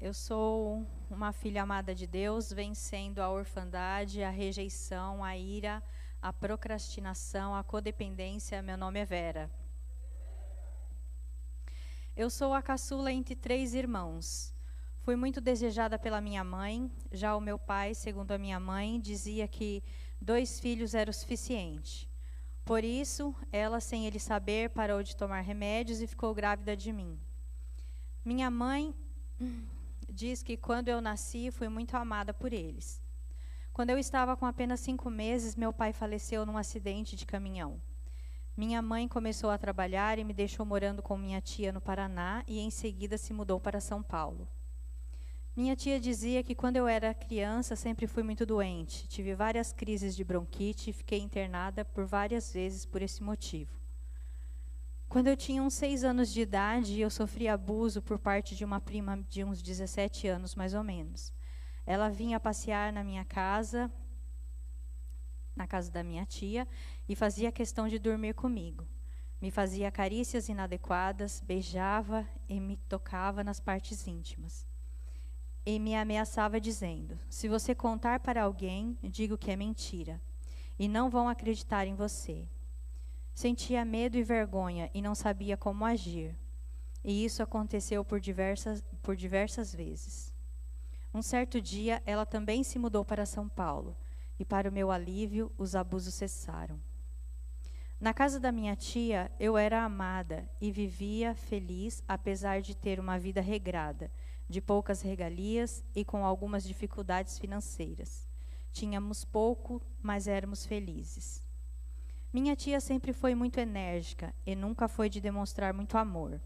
Eu sou uma filha amada de Deus, vencendo a orfandade, a rejeição, a ira, a procrastinação, a codependência. Meu nome é Vera. Eu sou a caçula entre 3 irmãos. Fui muito desejada pela minha mãe. Já o meu pai, segundo a minha mãe, dizia que 2 filhos era o suficiente. Por isso, ela, sem ele saber, parou de tomar remédios e ficou grávida de mim. Minha mãe diz que quando eu nasci, fui muito amada por eles. Quando eu estava com apenas 5 meses, meu pai faleceu num acidente de caminhão. Minha mãe começou a trabalhar e me deixou morando com minha tia no Paraná e em seguida se mudou para São Paulo. Minha tia dizia que quando eu era criança sempre fui muito doente. Tive várias crises de bronquite e fiquei internada por várias vezes por esse motivo. Quando eu tinha uns 6 anos de idade, eu sofri abuso por parte de uma prima de uns 17 anos, mais ou menos. Ela vinha passear na minha casa, na casa da minha tia, e fazia questão de dormir comigo. Me fazia carícias inadequadas, beijava e me tocava nas partes íntimas. E me ameaçava dizendo: se você contar para alguém, digo que é mentira, e não vão acreditar em você. Sentia medo e vergonha e não sabia como agir. E isso aconteceu por diversas vezes. Um certo dia, ela também se mudou para São Paulo. E para o meu alívio, os abusos cessaram. Na casa da minha tia, eu era amada e vivia feliz, apesar de ter uma vida regrada, de poucas regalias e com algumas dificuldades financeiras. Tínhamos pouco, mas éramos felizes. Minha tia sempre foi muito enérgica e nunca foi de demonstrar muito amor.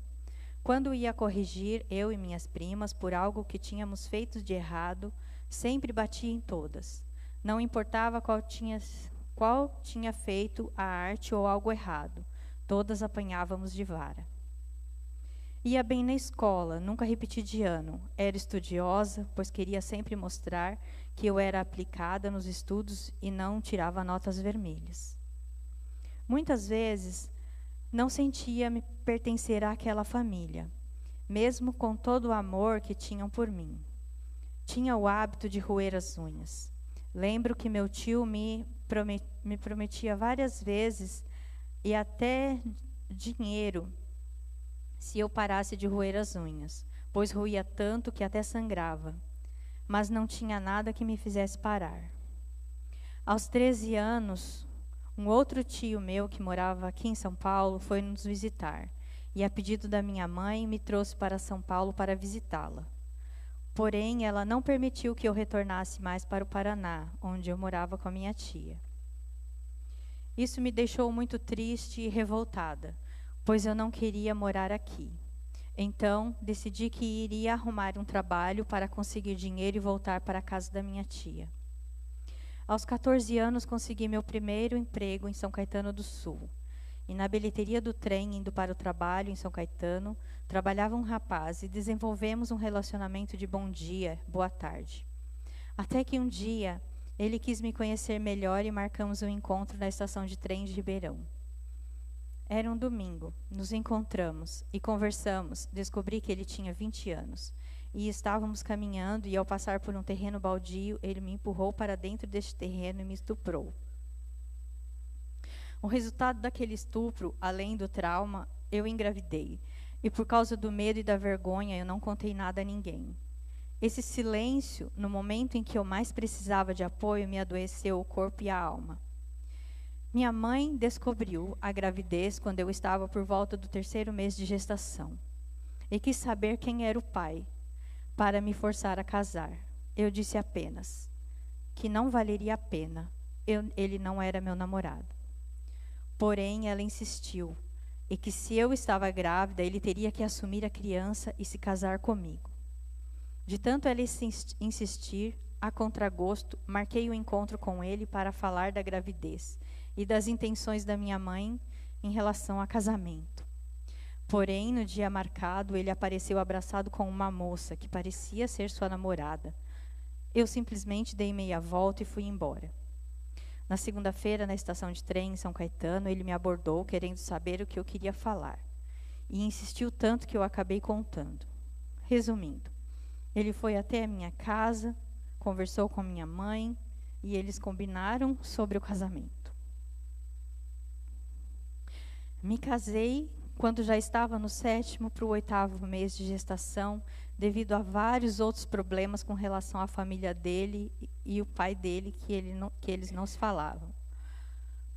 Quando ia corrigir eu e minhas primas por algo que tínhamos feito de errado, sempre batia em todas. Não importava qual tinha feito a arte ou algo errado, todas apanhávamos de vara. Ia bem na escola, nunca repeti de ano. Era estudiosa, pois queria sempre mostrar que eu era aplicada nos estudos e não tirava notas vermelhas. Muitas vezes, não sentia-me pertencer àquela família, mesmo com todo o amor que tinham por mim. Tinha o hábito de roer as unhas. Lembro que meu tio me prometia várias vezes e até dinheiro se eu parasse de roer as unhas, pois roía tanto que até sangrava, mas não tinha nada que me fizesse parar. Aos 13 anos, um outro tio meu, que morava aqui em São Paulo, foi nos visitar. E, a pedido da minha mãe, me trouxe para São Paulo para visitá-la. Porém, ela não permitiu que eu retornasse mais para o Paraná, onde eu morava com a minha tia. Isso me deixou muito triste e revoltada, pois eu não queria morar aqui. Então, decidi que iria arrumar um trabalho para conseguir dinheiro e voltar para a casa da minha tia. Aos 14 anos, consegui meu primeiro emprego em São Caetano do Sul. E na bilheteria do trem, indo para o trabalho em São Caetano, trabalhava um rapaz e desenvolvemos um relacionamento de bom dia, boa tarde. Até que um dia, ele quis me conhecer melhor e marcamos um encontro na estação de trem de Ribeirão. Era um domingo, nos encontramos e conversamos. Descobri que ele tinha 20 anos. E estávamos caminhando e, ao passar por um terreno baldio, ele me empurrou para dentro deste terreno e me estuprou. O resultado daquele estupro, além do trauma, eu engravidei. E por causa do medo e da vergonha, eu não contei nada a ninguém. Esse silêncio, no momento em que eu mais precisava de apoio, me adoeceu o corpo e a alma. Minha mãe descobriu a gravidez quando eu estava por volta do 3º mês de gestação. E quis saber quem era o pai, para me forçar a casar. Eu disse apenas que não valeria a pena. Ele não era meu namorado. Porém, ela insistiu, e que se eu estava grávida, ele teria que assumir a criança e se casar comigo. De tanto ela insistir, a contragosto, marquei um encontro com ele para falar da gravidez e das intenções da minha mãe em relação a casamento. Porém, no dia marcado, ele apareceu abraçado com uma moça que parecia ser sua namorada. Eu simplesmente dei meia volta e fui embora. Na segunda-feira, na estação de trem em São Caetano, ele me abordou querendo saber o que eu queria falar. E insistiu tanto que eu acabei contando. Resumindo, Ele foi até a minha casa, conversou com minha mãe e eles combinaram sobre o casamento. Me casei quando já estava no 7º para o 8º mês de gestação, devido a vários outros problemas com relação à família dele e o pai dele, que eles não se falavam.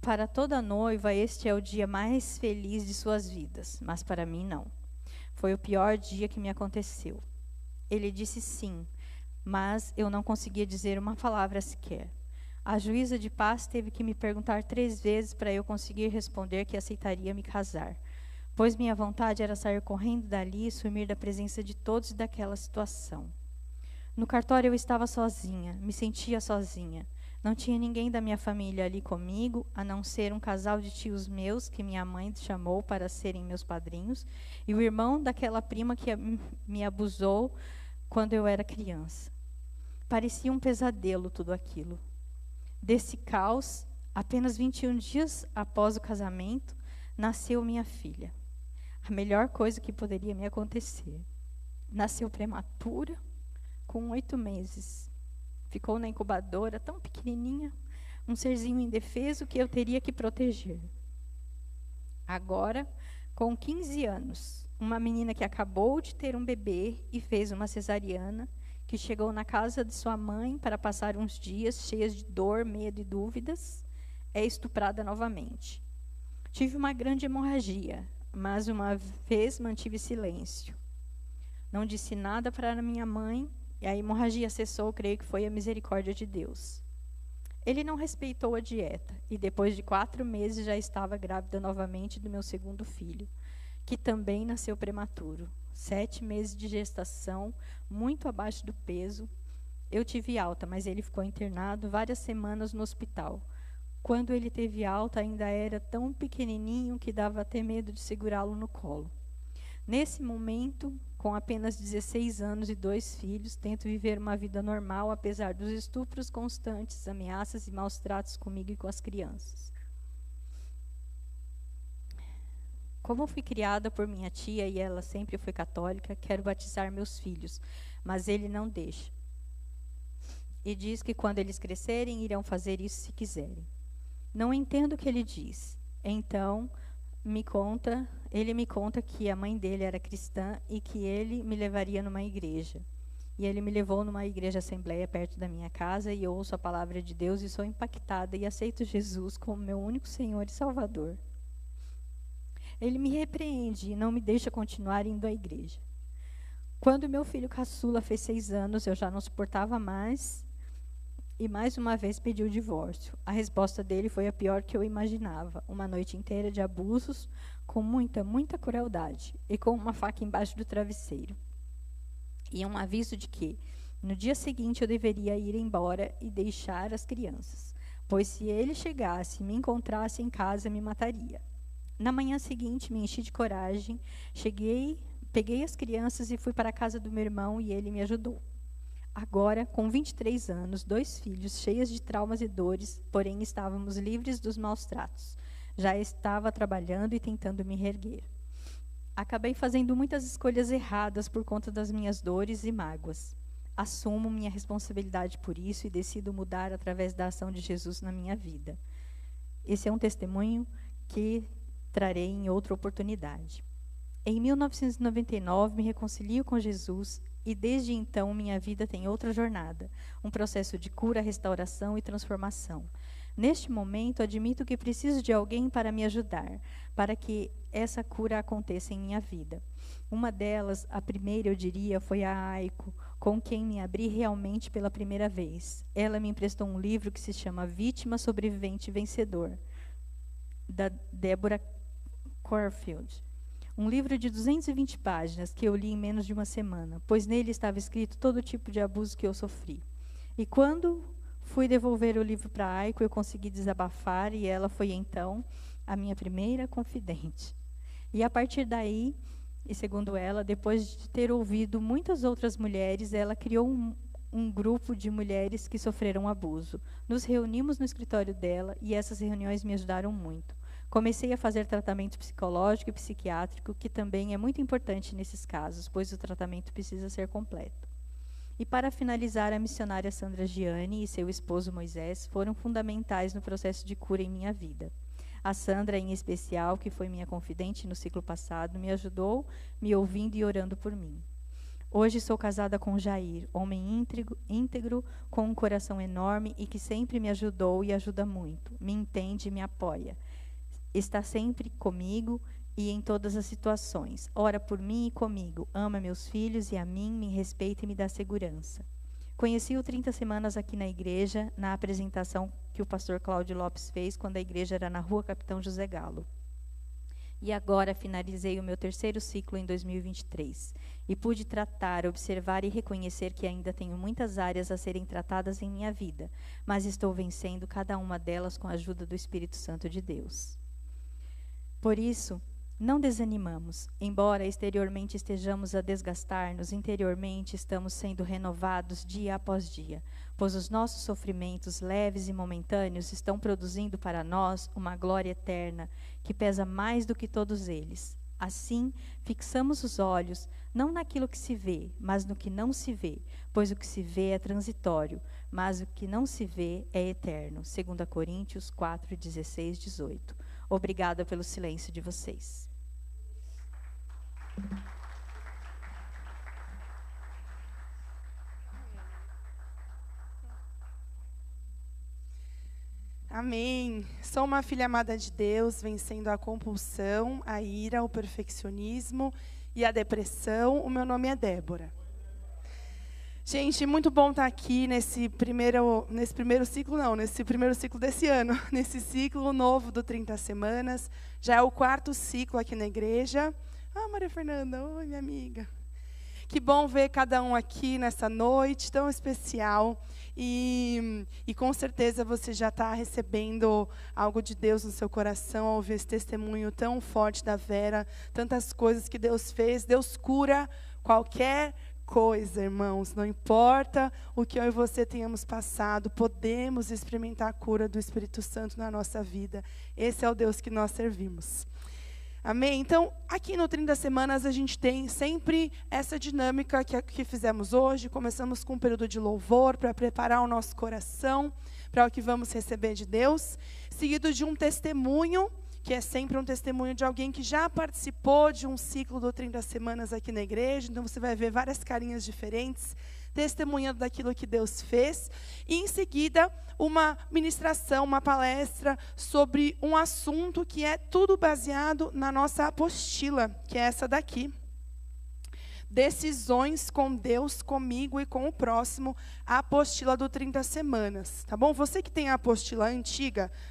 Para toda noiva, este é o dia mais feliz de suas vidas, mas para mim não. Foi o pior dia que me aconteceu. Ele disse sim, mas eu não conseguia dizer uma palavra sequer. A juíza de paz teve que me perguntar 3 vezes para eu conseguir responder que aceitaria me casar, pois minha vontade era sair correndo dali e sumir da presença de todos e daquela situação. No cartório eu estava sozinha, me sentia sozinha. Não tinha ninguém da minha família ali comigo, a não ser um casal de tios meus que minha mãe chamou para serem meus padrinhos, e o irmão daquela prima que me abusou quando eu era criança. Parecia um pesadelo tudo aquilo. Desse caos, apenas 21 dias após o casamento, nasceu minha filha. A melhor coisa que poderia me acontecer. Nasceu prematura, com 8 meses. Ficou na incubadora, tão pequenininha, um serzinho indefeso que eu teria que proteger. Agora, com 15 anos, uma menina que acabou de ter um bebê e fez uma cesariana, que chegou na casa de sua mãe para passar uns dias cheias de dor, medo e dúvidas, é estuprada novamente. Tive uma grande hemorragia, mas uma vez mantive silêncio. Não disse nada para minha mãe, e a hemorragia cessou, creio que foi a misericórdia de Deus. Ele não respeitou a dieta, e depois de 4 meses já estava grávida novamente do meu segundo filho, que também nasceu prematuro. 7 meses de gestação, muito abaixo do peso. Eu tive alta, mas ele ficou internado várias semanas no hospital. Quando ele teve alta, ainda era tão pequenininho que dava até medo de segurá-lo no colo. Nesse momento, com apenas 16 anos e 2 filhos, tento viver uma vida normal, apesar dos estupros constantes, ameaças e maus tratos comigo e com as crianças. Como fui criada por minha tia e ela sempre foi católica, quero batizar meus filhos, mas ele não deixa. E diz que quando eles crescerem, irão fazer isso se quiserem. Não entendo o que ele diz. Então, ele me conta que a mãe dele era cristã e que ele me levaria numa igreja. E ele me levou numa igreja assembleia perto da minha casa e eu ouço a palavra de Deus e sou impactada e aceito Jesus como meu único Senhor e Salvador. Ele me repreende e não me deixa continuar indo à igreja. Quando meu filho caçula fez 6 anos, eu já não suportava mais e mais uma vez pediu o divórcio. A resposta dele foi a pior que eu imaginava. Uma noite inteira de abusos, com muita crueldade e com uma faca embaixo do travesseiro. E um aviso de que, no dia seguinte, eu deveria ir embora e deixar as crianças, pois se ele chegasse e me encontrasse em casa, me mataria. Na manhã seguinte, me enchi de coragem, peguei as crianças e fui para a casa do meu irmão e ele me ajudou. Agora, com 23 anos, 2 filhos, cheias de traumas e dores, porém estávamos livres dos maus tratos. Já estava trabalhando e tentando me reerguer. Acabei fazendo muitas escolhas erradas por conta das minhas dores e mágoas. Assumo minha responsabilidade por isso e decido mudar através da ação de Jesus na minha vida. Esse é um testemunho que trarei em outra oportunidade. Em 1999, me reconcilio com Jesus e desde então minha vida tem outra jornada, um processo de cura, restauração e transformação. Neste momento, admito que preciso de alguém para me ajudar, para que essa cura aconteça em minha vida. Uma delas, a primeira, eu diria, foi a Aiko, com quem me abri realmente pela primeira vez. Ela me emprestou um livro que se chama Vítima, Sobrevivente e Vencedor, da Deborah Corfield. Um livro de 220 páginas que eu li em menos de uma semana, pois nele estava escrito todo tipo de abuso que eu sofri. E quando fui devolver o livro para a Aiko, eu consegui desabafar e ela foi então a minha primeira confidente. E a partir daí, e segundo ela, depois de ter ouvido muitas outras mulheres, ela criou um grupo de mulheres que sofreram abuso. Nos reunimos no escritório dela e essas reuniões me ajudaram muito. Comecei a fazer tratamento psicológico e psiquiátrico, que também é muito importante nesses casos, pois o tratamento precisa ser completo. E para finalizar, a missionária Sandra Gianni e seu esposo Moisés foram fundamentais no processo de cura em minha vida. A Sandra, em especial, que foi minha confidente no ciclo passado, me ajudou, me ouvindo e orando por mim. Hoje sou casada com Jair, homem íntegro, com um coração enorme e que sempre me ajudou e ajuda muito, me entende e me apoia. Está sempre comigo e em todas as situações. Ora por mim e comigo, ama meus filhos e a mim, me respeita e me dá segurança. Conheci o 30 Semanas aqui na igreja, na apresentação que o pastor Cláudio Lopes fez quando a igreja era na rua Capitão José Galo. E agora finalizei o meu 3º ciclo em 2023. E pude tratar, observar e reconhecer que ainda tenho muitas áreas a serem tratadas em minha vida, mas estou vencendo cada uma delas com a ajuda do Espírito Santo de Deus. Por isso, não desanimamos. Embora exteriormente estejamos a desgastar-nos, interiormente estamos sendo renovados dia após dia, pois os nossos sofrimentos leves e momentâneos estão produzindo para nós uma glória eterna que pesa mais do que todos eles. Assim, fixamos os olhos não naquilo que se vê, mas no que não se vê, pois o que se vê é transitório, mas o que não se vê é eterno. 2 Coríntios 4, 16, 18. Obrigada pelo silêncio de vocês. Amém. Sou uma filha amada de Deus, vencendo a compulsão, a ira, o perfeccionismo e a depressão. O meu nome é Débora. Gente, muito bom estar aqui nesse primeiro ciclo desse ano, nesse ciclo novo do 30 Semanas. Já é o 4º ciclo aqui na igreja. Ah, Maria Fernanda, oi, minha amiga. Que bom ver cada um aqui nessa noite tão especial. E com certeza você já está recebendo algo de Deus no seu coração ao ouvir esse testemunho tão forte da Vera. Tantas coisas que Deus fez. Deus cura qualquer coisa, irmãos. Não importa o que eu e você tenhamos passado, podemos experimentar a cura do Espírito Santo na nossa vida. Esse é o Deus que nós servimos. Amém? Então, aqui no 30 Semanas, a gente tem sempre essa dinâmica que fizemos hoje. Começamos com um período de louvor para preparar o nosso coração para o que vamos receber de Deus. Seguido de um testemunho, que é sempre um testemunho de alguém que já participou de um ciclo do 30 Semanas aqui na igreja. Então, você vai ver várias carinhas diferentes, testemunhando daquilo que Deus fez. E, em seguida, uma ministração, uma palestra sobre um assunto que é tudo baseado na nossa apostila, que é essa daqui. Decisões com Deus, comigo e com o próximo, a apostila do 30 Semanas. Tá bom? Você que tem a apostila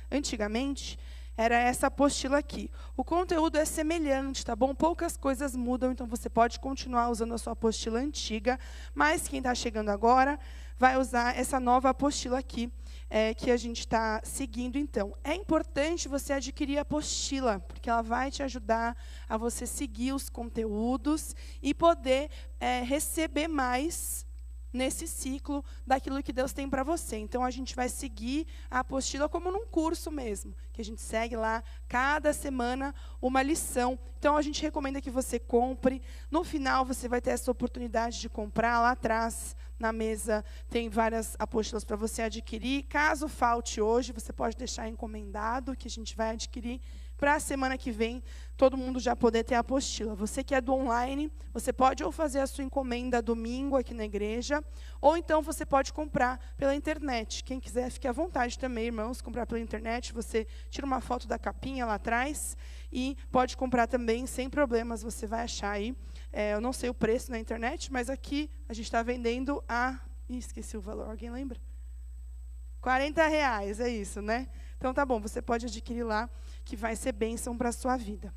antigamente, era essa apostila aqui. O conteúdo é semelhante, tá bom? Poucas coisas mudam, então você pode continuar usando a sua apostila antiga, mas quem está chegando agora vai usar essa nova apostila aqui, que a gente está seguindo, então. É importante você adquirir a apostila, porque ela vai te ajudar a você seguir os conteúdos e poder receber mais nesse ciclo daquilo que Deus tem para você. Então, a gente vai seguir a apostila como num curso mesmo, que a gente segue lá, cada semana, uma lição. Então, a gente recomenda que você compre. No final, você vai ter essa oportunidade de comprar. Lá atrás, na mesa, tem várias apostilas para você adquirir. Caso falte hoje, você pode deixar encomendado, que a gente vai adquirir para a semana que vem, todo mundo já poder ter a apostila. Você que é do online, você pode ou fazer a sua encomenda domingo aqui na igreja, ou então você pode comprar pela internet. Quem quiser, fique à vontade também, irmãos, comprar pela internet. Você tira uma foto da capinha lá atrás e pode comprar também, sem problemas, você vai achar aí. Eu não sei o preço na internet, mas aqui a gente está vendendo a... esqueci o valor, alguém lembra? R$40, é isso, né? Então, tá bom, você pode adquirir lá, que vai ser bênção para a sua vida.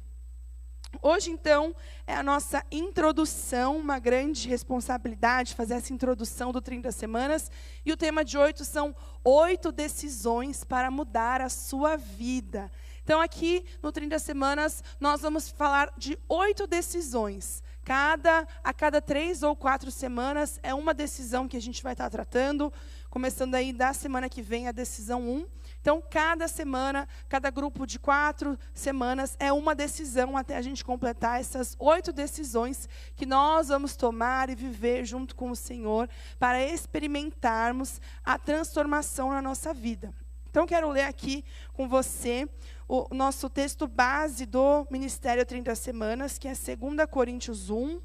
Hoje, então, é a nossa introdução, uma grande responsabilidade, fazer essa introdução do 30 Semanas. E o tema de 8 são 8 decisões para mudar a sua vida. Então, aqui no 30 Semanas, nós vamos falar de 8 decisões. A cada 3 ou 4 semanas é uma decisão que a gente vai estar tratando, começando aí da semana que vem a decisão 1. Então, cada semana, cada grupo de 4 semanas é uma decisão até a gente completar essas 8 decisões que nós vamos tomar e viver junto com o Senhor para experimentarmos a transformação na nossa vida. Então, quero ler aqui com você o nosso texto base do Ministério 30 Semanas, que é 2 Coríntios 1,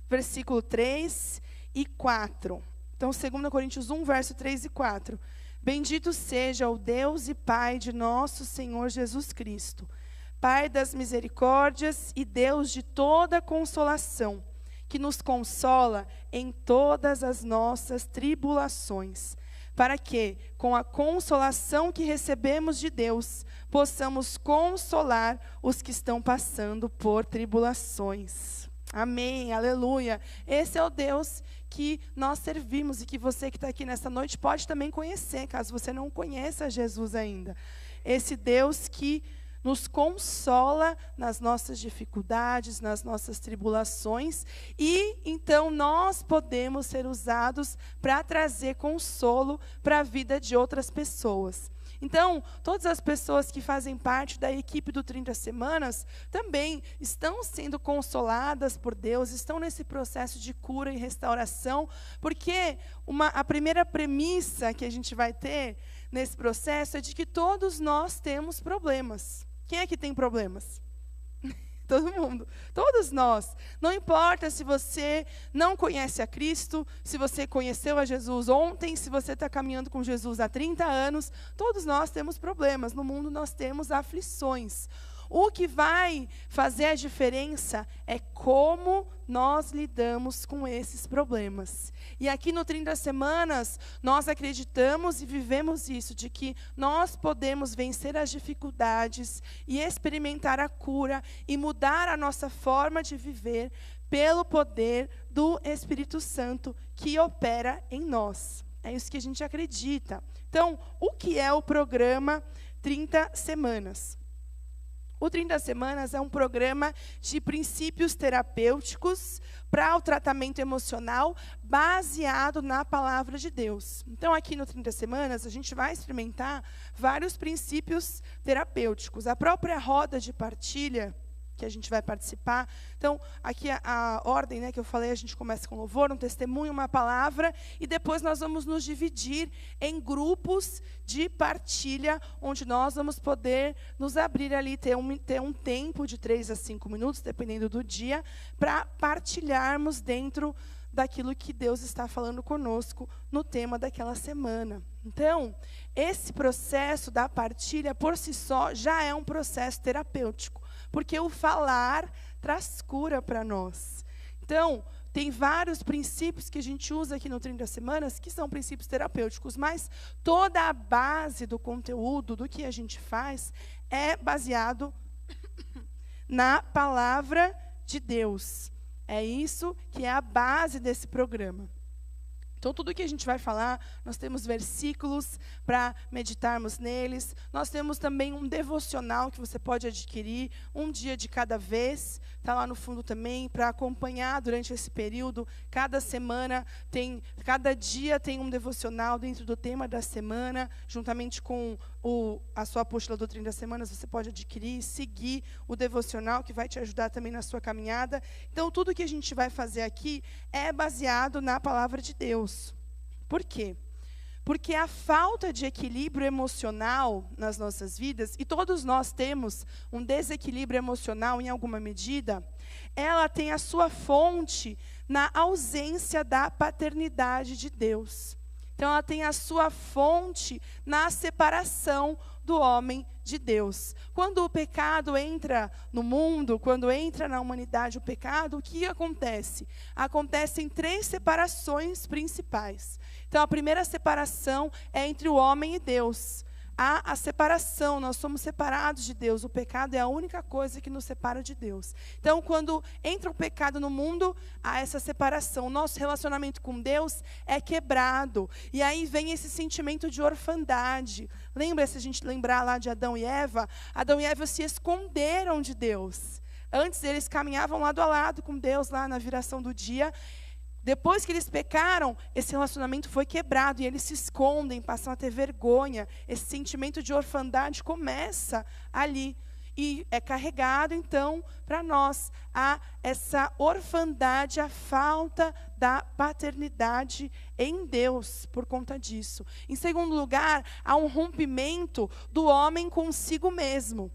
versículo 3 e 4. Então, 2 Coríntios 1, verso 3 e 4. Bendito seja o Deus e Pai de nosso Senhor Jesus Cristo, Pai das misericórdias e Deus de toda consolação, que nos consola em todas as nossas tribulações, para que, com a consolação que recebemos de Deus, possamos consolar os que estão passando por tribulações. Amém, aleluia. Esse é o Deus que nós servimos e que você que está aqui nessa noite pode também conhecer, caso você não conheça Jesus ainda. Esse Deus que nos consola nas nossas dificuldades, nas nossas tribulações, e então nós podemos ser usados para trazer consolo para a vida de outras pessoas. Então, todas as pessoas que fazem parte da equipe do 30 Semanas também estão sendo consoladas por Deus, estão nesse processo de cura e restauração, porque a primeira premissa que a gente vai ter nesse processo é de que todos nós temos problemas. Quem é que tem problemas? Todo mundo, todos nós. Não importa se você não conhece a Cristo, se você conheceu a Jesus ontem, se você está caminhando com Jesus há 30 anos, todos nós temos problemas. No mundo nós temos aflições. O que vai fazer a diferença é como nós lidamos com esses problemas. E aqui no 30 Semanas, nós acreditamos e vivemos isso, de que nós podemos vencer as dificuldades e experimentar a cura e mudar a nossa forma de viver pelo poder do Espírito Santo que opera em nós. É isso que a gente acredita. Então, o que é o programa 30 Semanas? O 30 Semanas é um programa de princípios terapêuticos para o tratamento emocional baseado na palavra de Deus. Então, aqui no 30 Semanas, a gente vai experimentar vários princípios terapêuticos. A própria roda de partilha que a gente vai participar. Então, aqui a ordem, né, que eu falei, a gente começa com louvor, um testemunho, uma palavra, e depois nós vamos nos dividir em grupos de partilha, onde nós vamos poder nos abrir ali, ter um tempo de 3 a 5 minutos, dependendo do dia, para partilharmos dentro daquilo que Deus está falando conosco no tema daquela semana. Então, esse processo da partilha, por si só, já é um processo terapêutico, porque o falar traz cura para nós. Então, tem vários princípios que a gente usa aqui no 30 Semanas, que são princípios terapêuticos, mas toda a base do conteúdo, do que a gente faz, é baseado na palavra de Deus. É isso que é a base desse programa. Então, tudo que a gente vai falar, nós temos versículos para meditarmos neles. Nós temos também um devocional que você pode adquirir, um dia de cada vez. Está lá no fundo também, para acompanhar durante esse período. Cada dia tem um devocional dentro do tema da semana, juntamente com a sua apostila do 30 Semanas, você pode adquirir, seguir o devocional, que vai te ajudar também na sua caminhada. Então, tudo que a gente vai fazer aqui é baseado na palavra de Deus. Por quê? Porque a falta de equilíbrio emocional nas nossas vidas, e todos nós temos um desequilíbrio emocional em alguma medida, ela tem a sua fonte na ausência da paternidade de Deus. Então, ela tem a sua fonte na separação do homem de Deus. Quando o pecado entra no mundo, quando entra na humanidade o pecado, o que acontece? Acontecem 3 separações principais. Então, a primeira separação é entre o homem e Deus. Há a separação, nós somos separados de Deus. O pecado é a única coisa que nos separa de Deus. Então, quando entra o pecado no mundo, há essa separação. O nosso relacionamento com Deus é quebrado. E aí vem esse sentimento de orfandade. Lembra, se a gente lembrar lá de Adão e Eva? Adão e Eva se esconderam de Deus. Antes eles caminhavam lado a lado com Deus lá na viração do dia. Depois que eles pecaram, esse relacionamento foi quebrado e eles se escondem, passam a ter vergonha. Esse sentimento de orfandade começa ali. E é carregado, então, para nós, essa orfandade, a falta da paternidade em Deus por conta disso. Em segundo lugar, há um rompimento do homem consigo mesmo.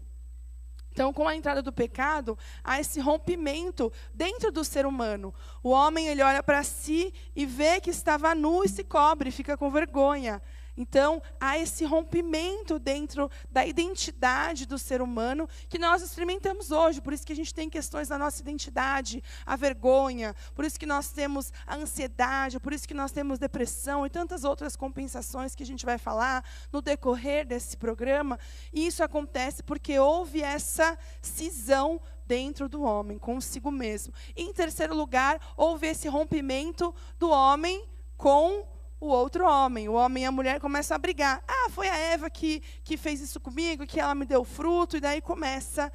Então, com a entrada do pecado, há esse rompimento dentro do ser humano. O homem, ele olha para si e vê que estava nu e se cobre, fica com vergonha. Então, há esse rompimento dentro da identidade do ser humano que nós experimentamos hoje. Por isso que a gente tem questões da nossa identidade, a vergonha, por isso que nós temos a ansiedade, por isso que nós temos depressão e tantas outras compensações que a gente vai falar no decorrer desse programa. E isso acontece porque houve essa cisão dentro do homem, consigo mesmo. E, em terceiro lugar, houve esse rompimento do homem com o outro homem. O homem e a mulher começam a brigar. Ah, foi a Eva que fez isso comigo, que ela me deu fruto. E daí começa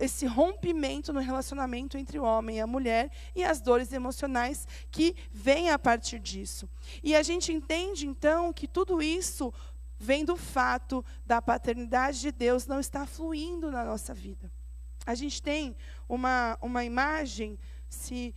esse rompimento no relacionamento entre o homem e a mulher e as dores emocionais que vêm a partir disso. E a gente entende, então, que tudo isso vem do fato da paternidade de Deus não estar fluindo na nossa vida. A gente tem uma imagem, se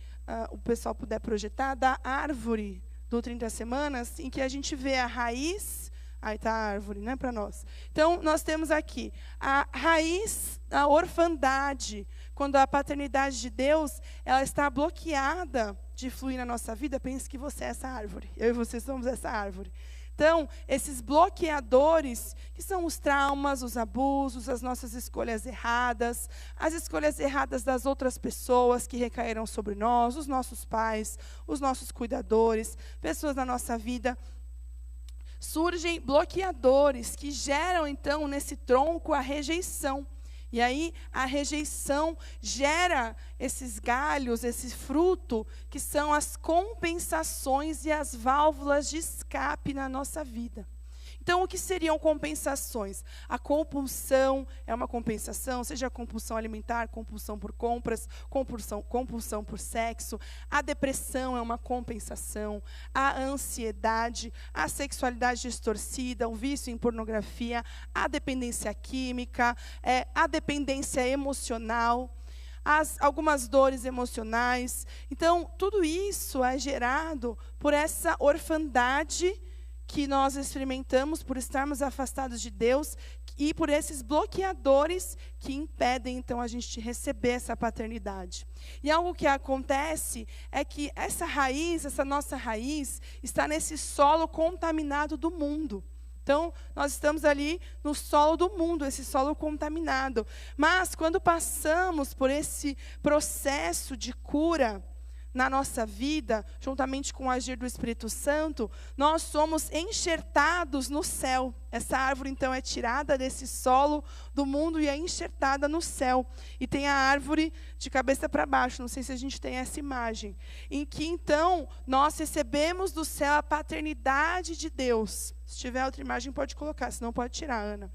o pessoal puder projetar, da árvore do 30 Semanas, em que a gente vê a raiz. Aí está a árvore, né, para nós. Então, nós temos aqui a raiz, a orfandade. Quando a paternidade de Deus, ela está bloqueada de fluir na nossa vida, pense que você é essa árvore. Eu e você somos essa árvore. Então, esses bloqueadores, que são os traumas, os abusos, as nossas escolhas erradas, as escolhas erradas das outras pessoas que recaíram sobre nós, os nossos pais, os nossos cuidadores, pessoas da nossa vida, surgem bloqueadores que geram, então, nesse tronco a rejeição. E aí, a rejeição gera esses galhos, esse fruto, que são as compensações e as válvulas de escape na nossa vida. Então, o que seriam compensações? A compulsão é uma compensação, seja a compulsão alimentar, compulsão por compras, compulsão por sexo. A depressão é uma compensação. A ansiedade, a sexualidade distorcida, o vício em pornografia, a dependência química, a dependência emocional, algumas dores emocionais. Então, tudo isso é gerado por essa orfandade que nós experimentamos por estarmos afastados de Deus e por esses bloqueadores que impedem, então, a gente de receber essa paternidade. E algo que acontece é que essa raiz, essa nossa raiz, está nesse solo contaminado do mundo. Então, nós estamos ali no solo do mundo, esse solo contaminado. Mas, quando passamos por esse processo de cura na nossa vida, juntamente com o agir do Espírito Santo, nós somos enxertados no céu. Essa árvore, então, é tirada desse solo do mundo e é enxertada no céu. E tem a árvore de cabeça para baixo, não sei se a gente tem essa imagem, em que, então, nós recebemos do céu a paternidade de Deus. Se tiver outra imagem, pode colocar, senão pode tirar, Ana.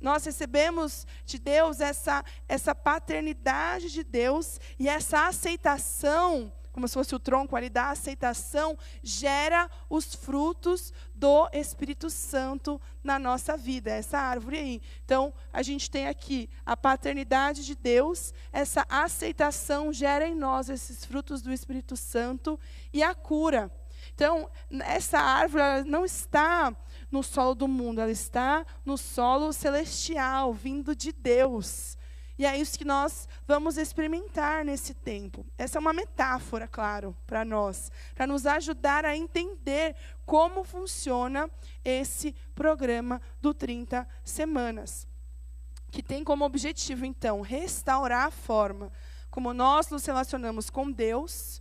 Nós recebemos de Deus essa paternidade de Deus e essa aceitação, como se fosse o tronco ali da aceitação, gera os frutos do Espírito Santo na nossa vida, essa árvore aí. Então, a gente tem aqui a paternidade de Deus, essa aceitação gera em nós esses frutos do Espírito Santo e a cura. Então, essa árvore ela não está no solo do mundo, ela está no solo celestial, vindo de Deus. E é isso que nós vamos experimentar nesse tempo. Essa é uma metáfora, claro, para nós, para nos ajudar a entender como funciona esse programa do 30 Semanas, que tem como objetivo, então, restaurar a forma como nós nos relacionamos com Deus,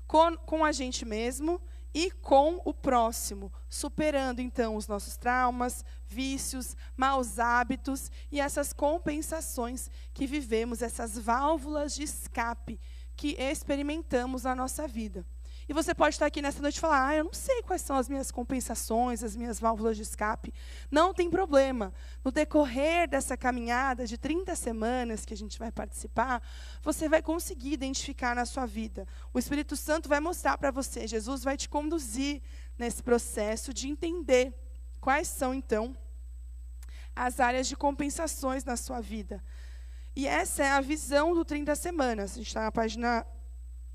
com a gente mesmo e com o próximo, superando, então, os nossos traumas, vícios, maus hábitos e essas compensações que vivemos, essas válvulas de escape que experimentamos na nossa vida. E você pode estar aqui nessa noite e falar, eu não sei quais são as minhas compensações, as minhas válvulas de escape. Não tem problema. No decorrer dessa caminhada de 30 semanas que a gente vai participar, você vai conseguir identificar na sua vida. O Espírito Santo vai mostrar para você, Jesus vai te conduzir nesse processo de entender quais são, então, as áreas de compensações na sua vida. E essa é a visão do 30 semanas. A gente está na página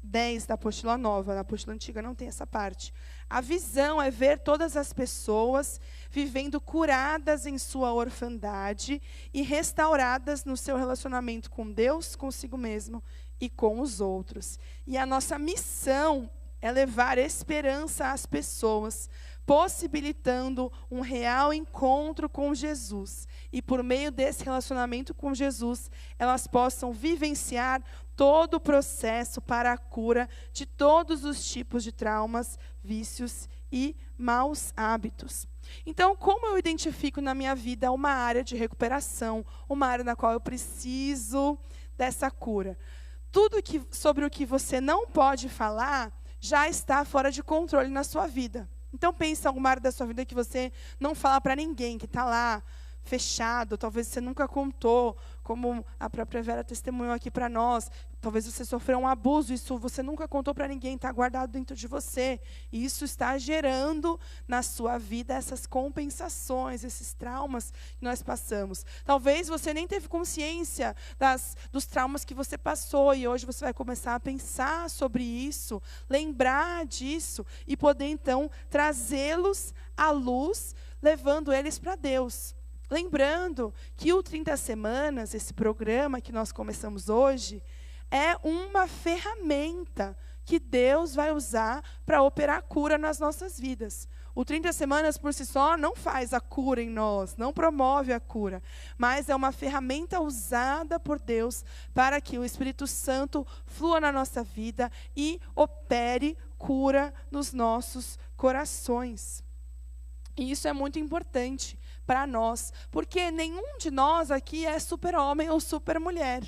10 da apostila nova, na apostila antiga não tem essa parte. A visão é ver todas as pessoas vivendo curadas em sua orfandade e restauradas no seu relacionamento com Deus, consigo mesmo e com os outros. E a nossa missão é levar esperança às pessoas, possibilitando um real encontro com Jesus. E por meio desse relacionamento com Jesus, elas possam vivenciar todo o processo para a cura de todos os tipos de traumas, vícios e maus hábitos. Então, como eu identifico na minha vida uma área de recuperação, uma área na qual eu preciso dessa cura? Tudo sobre o que você não pode falar já está fora de controle na sua vida. Então, pense em alguma área da sua vida que você não fala para ninguém, que está lá, fechado, talvez você nunca contou, como a própria Vera testemunhou aqui para nós. Talvez você sofreu um abuso, isso você nunca contou para ninguém, está guardado dentro de você. E isso está gerando na sua vida essas compensações, esses traumas que nós passamos. Talvez você nem teve consciência dos traumas que você passou, e hoje você vai começar a pensar sobre isso, lembrar disso, e poder então trazê-los à luz, levando eles para Deus. Lembrando que o 30 Semanas, esse programa que nós começamos hoje, é uma ferramenta que Deus vai usar para operar a cura nas nossas vidas. O 30 Semanas, por si só, não faz a cura em nós, não promove a cura, mas é uma ferramenta usada por Deus para que o Espírito Santo flua na nossa vida e opere cura nos nossos corações. E isso é muito importante para nós, porque nenhum de nós aqui é super-homem ou super-mulher.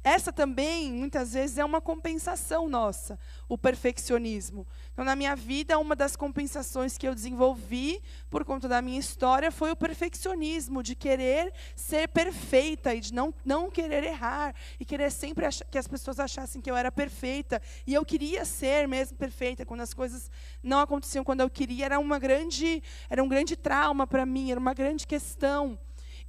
Essa também, muitas vezes, é uma compensação nossa, o perfeccionismo. Então, na minha vida, uma das compensações que eu desenvolvi, por conta da minha história, foi o perfeccionismo, de querer ser perfeita e de não querer errar, e querer sempre que as pessoas achassem que eu era perfeita. E eu queria ser mesmo perfeita, quando as coisas não aconteciam quando eu queria, era um grande trauma para mim, era uma grande questão.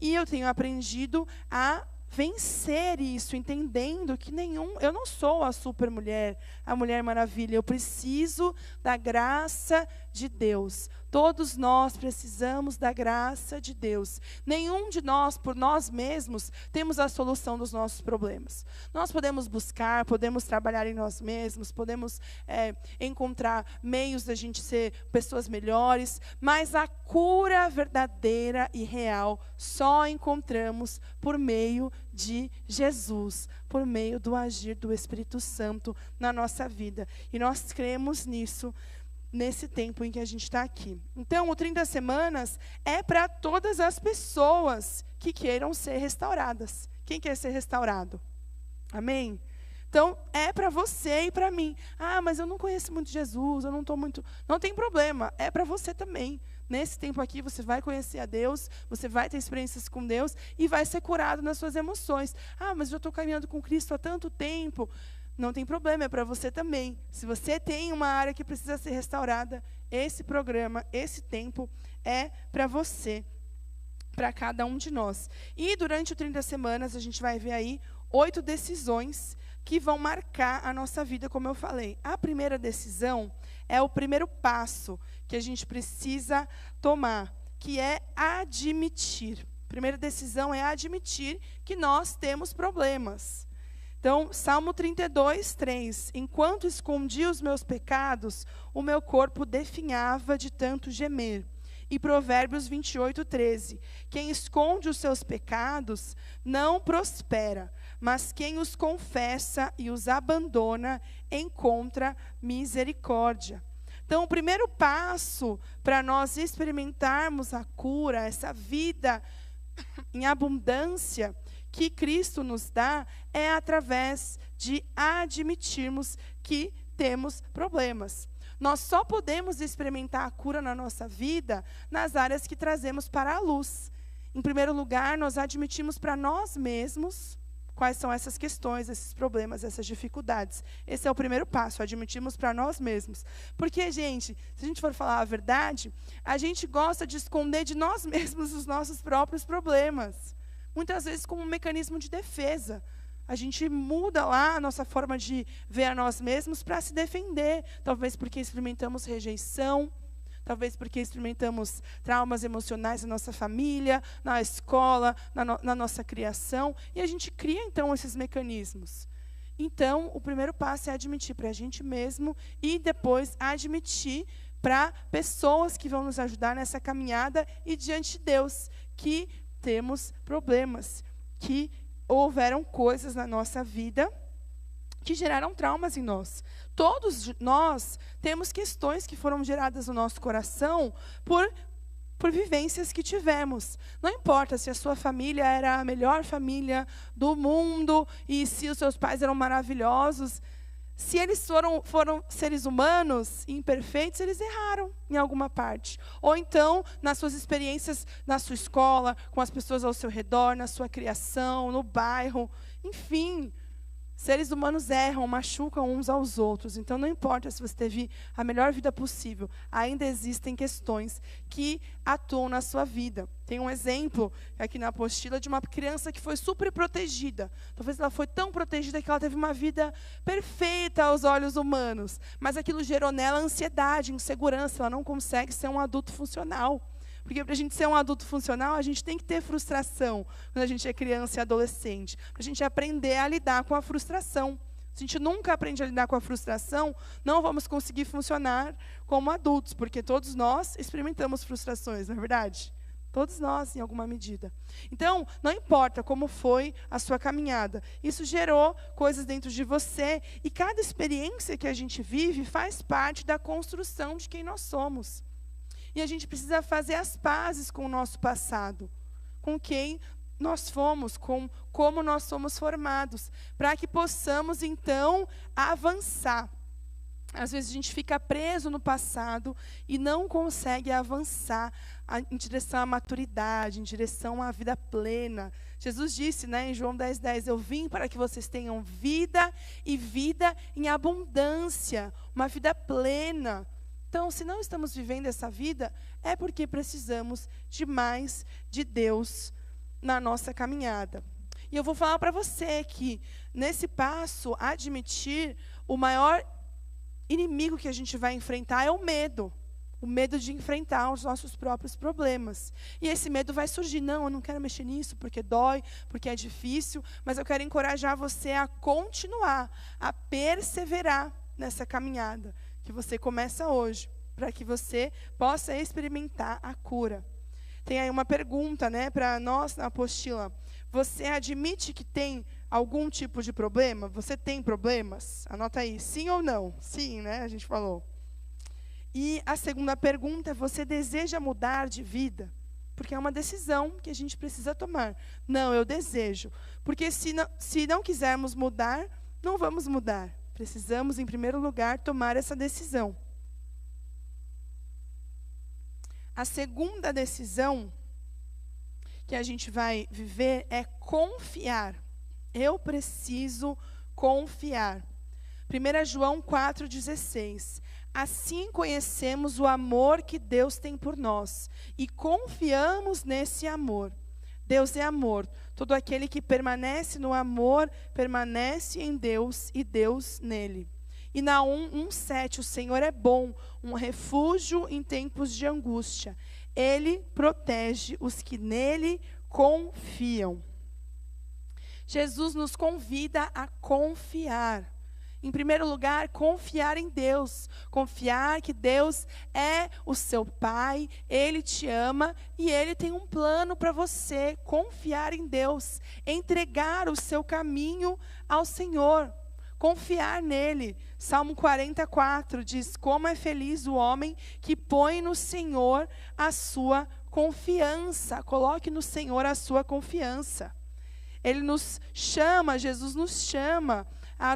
E eu tenho aprendido a vencer isso, entendendo que eu não sou a supermulher, a Mulher Maravilha. Eu preciso da graça de Deus. Todos nós precisamos da graça de Deus. Nenhum de nós, por nós mesmos, temos a solução dos nossos problemas. Nós podemos buscar, podemos trabalhar em nós mesmos, podemos encontrar meios da gente ser pessoas melhores, mas a cura verdadeira e real só encontramos por meio de Jesus, por meio do agir do Espírito Santo na nossa vida. E nós cremos nisso, nesse tempo em que a gente está aqui. Então, o 30 Semanas é para todas as pessoas que queiram ser restauradas. Quem quer ser restaurado? Amém? Então, é para você e para mim. Ah, mas eu não conheço muito Jesus, eu não estou muito... Não tem problema, é para você também. Nesse tempo aqui, você vai conhecer a Deus, você vai ter experiências com Deus e vai ser curado nas suas emoções. Ah, mas eu estou caminhando com Cristo há tanto tempo. Não tem problema, é para você também. Se você tem uma área que precisa ser restaurada, esse programa, esse tempo é para você, para cada um de nós. E durante o 30 Semanas, a gente vai ver aí 8 decisões que vão marcar a nossa vida, como eu falei. A primeira decisão é o primeiro passo que a gente precisa tomar, que é admitir. A primeira decisão é admitir que nós temos problemas. Então, Salmo 32, 3. Enquanto escondia os meus pecados, o meu corpo definhava de tanto gemer. E Provérbios 28, 13. Quem esconde os seus pecados não prospera, mas quem os confessa e os abandona encontra misericórdia. Então, o primeiro passo para nós experimentarmos a cura, essa vida em abundância que Cristo nos dá, é através de admitirmos que temos problemas. Nós só podemos experimentar a cura na nossa vida nas áreas que trazemos para a luz. Em primeiro lugar, nós admitimos para nós mesmos quais são essas questões, esses problemas, essas dificuldades. Esse é o primeiro passo, admitimos para nós mesmos. Porque, gente, se a gente for falar a verdade, a gente gosta de esconder de nós mesmos os nossos próprios problemas. Muitas vezes como um mecanismo de defesa. A gente muda lá a nossa forma de ver a nós mesmos para se defender. Talvez porque experimentamos rejeição, talvez porque experimentamos traumas emocionais na nossa família, na escola, na nossa criação. E a gente cria, então, esses mecanismos. Então, o primeiro passo é admitir para a gente mesmo e depois admitir para pessoas que vão nos ajudar nessa caminhada e diante de Deus, que temos problemas, que houveram coisas na nossa vida que geraram traumas em nós. Todos nós temos questões que foram geradas no nosso coração por vivências que tivemos. Não importa se a sua família era a melhor família do mundo e se os seus pais eram maravilhosos. Se eles foram seres humanos imperfeitos, eles erraram em alguma parte. Ou então, nas suas experiências, na sua escola, com as pessoas ao seu redor, na sua criação, no bairro, enfim. Seres humanos erram, machucam uns aos outros. Então, não importa se você teve a melhor vida possível, ainda existem questões que atuam na sua vida. Tem um exemplo aqui na apostila de uma criança que foi super protegida. Talvez ela foi tão protegida que ela teve uma vida perfeita aos olhos humanos. Mas aquilo gerou nela ansiedade, insegurança. Ela não consegue ser um adulto funcional. Porque para a gente ser um adulto funcional, a gente tem que ter frustração quando a gente é criança e adolescente. Para a gente aprender a lidar com a frustração. Se a gente nunca aprende a lidar com a frustração, não vamos conseguir funcionar como adultos. Porque todos nós experimentamos frustrações, não é verdade? Todos nós, em alguma medida. Então, não importa como foi a sua caminhada. Isso gerou coisas dentro de você. E cada experiência que a gente vive faz parte da construção de quem nós somos. E a gente precisa fazer as pazes com o nosso passado, com quem nós fomos, com como nós somos formados, para que possamos, então, avançar. Às vezes a gente fica preso no passado e não consegue avançar em direção à maturidade, em direção à vida plena. Jesus disse, em João 10:10, eu vim para que vocês tenham vida e vida em abundância, uma vida plena. Então, se não estamos vivendo essa vida, é porque precisamos de mais de Deus na nossa caminhada. E eu vou falar para você que, nesse passo, admitir o maior inimigo que a gente vai enfrentar é o medo. O medo de enfrentar os nossos próprios problemas. E esse medo vai surgir. Não, eu não quero mexer nisso porque dói, porque é difícil. Mas eu quero encorajar você a continuar, a perseverar nessa caminhada que você começa hoje, para que você possa experimentar a cura. Tem aí uma pergunta, para nós na apostila. Você admite que tem algum tipo de problema? Você tem problemas? Anota aí, sim ou não? Sim, a gente falou. E a segunda pergunta, você deseja mudar de vida? Porque é uma decisão que a gente precisa tomar. Não, eu desejo. Porque se não quisermos mudar, não vamos mudar. Precisamos, em primeiro lugar, tomar essa decisão. A segunda decisão que a gente vai viver é confiar. Eu preciso confiar. 1 João 4,16. Assim conhecemos o amor que Deus tem por nós e confiamos nesse amor. Deus é amor. Todo aquele que permanece no amor, permanece em Deus e Deus nele. E Naum 1,7, o Senhor é bom, um refúgio em tempos de angústia. Ele protege os que nele confiam. Jesus nos convida a confiar. Em primeiro lugar, confiar em Deus. Confiar que Deus é o seu Pai, Ele te ama e Ele tem um plano para você. Confiar em Deus. Entregar o seu caminho ao Senhor. Confiar nele. Salmo 44 diz, como é feliz o homem que põe no Senhor a sua confiança. Coloque no Senhor a sua confiança. Ele nos chama, Jesus nos chama,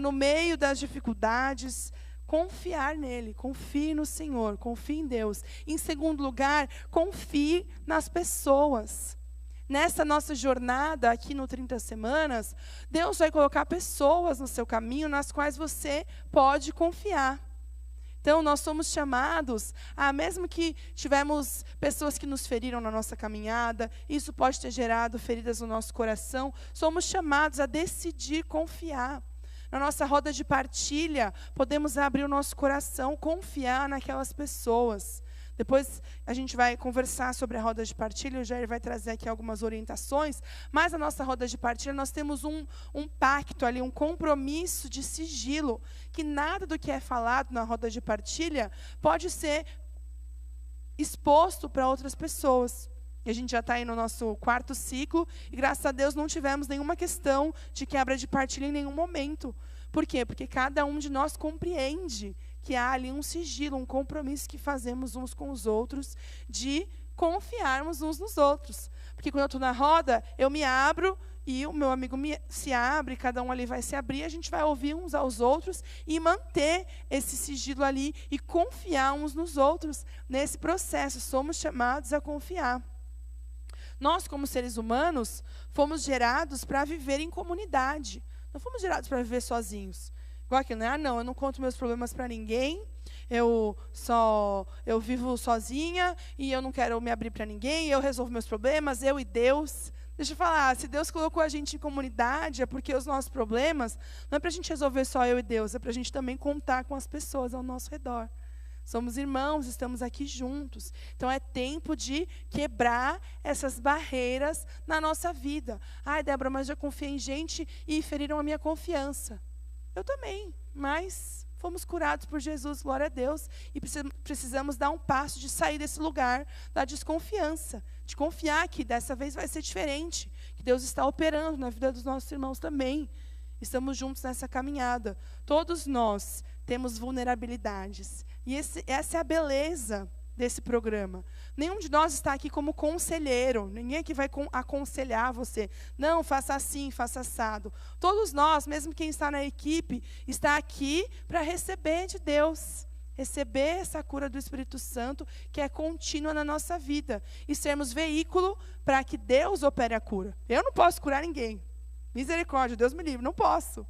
no meio das dificuldades, confiar nele, confie no Senhor, confie em Deus. Em segundo lugar, confie nas pessoas. Nessa nossa jornada aqui no 30 Semanas, Deus vai colocar pessoas no seu caminho nas quais você pode confiar. Então, nós somos chamados mesmo que tivemos pessoas que nos feriram na nossa caminhada, isso pode ter gerado feridas no nosso coração, somos chamados a decidir confiar. Na nossa roda de partilha, podemos abrir o nosso coração, confiar naquelas pessoas. Depois a gente vai conversar sobre a roda de partilha, o Jair vai trazer aqui algumas orientações, mas na nossa roda de partilha nós temos um pacto ali, um compromisso de sigilo, que nada do que é falado na roda de partilha pode ser exposto para outras pessoas. E a gente já está aí no nosso 4º ciclo, e graças a Deus não tivemos nenhuma questão de quebra de partilha em nenhum momento. Por quê? Porque cada um de nós compreende que há ali um sigilo, um compromisso que fazemos uns com os outros, de confiarmos uns nos outros. Porque quando eu estou na roda, eu me abro e o meu amigo se abre, cada um ali vai se abrir, a gente vai ouvir uns aos outros e manter esse sigilo ali e confiar uns nos outros nesse processo. Somos chamados a confiar. Nós, como seres humanos, fomos gerados para viver em comunidade. Não fomos gerados para viver sozinhos. Igual aquilo, né? Não, eu não conto meus problemas para ninguém, eu vivo sozinha e eu não quero me abrir para ninguém, eu resolvo meus problemas, eu e Deus. Deixa eu falar, se Deus colocou a gente em comunidade, é porque os nossos problemas não é para a gente resolver só eu e Deus, é para a gente também contar com as pessoas ao nosso redor. Somos irmãos, estamos aqui juntos. Então é tempo de quebrar essas barreiras na nossa vida. Ai, Débora, mas eu confiei em gente e feriram a minha confiança. Eu também, mas fomos curados por Jesus, glória a Deus. E precisamos dar um passo de sair desse lugar da desconfiança. De confiar que dessa vez vai ser diferente. Que Deus está operando na vida dos nossos irmãos também. Estamos juntos nessa caminhada. Todos nós temos vulnerabilidades. E essa é a beleza desse programa. Nenhum de nós está aqui como conselheiro. Ninguém aqui vai aconselhar você. Não, faça assim, faça assado. Todos nós, mesmo quem está na equipe, está aqui para receber de Deus. Receber essa cura do Espírito Santo, que é contínua na nossa vida. E sermos veículo para que Deus opere a cura. Eu não posso curar ninguém. Misericórdia, Deus me livre, não posso.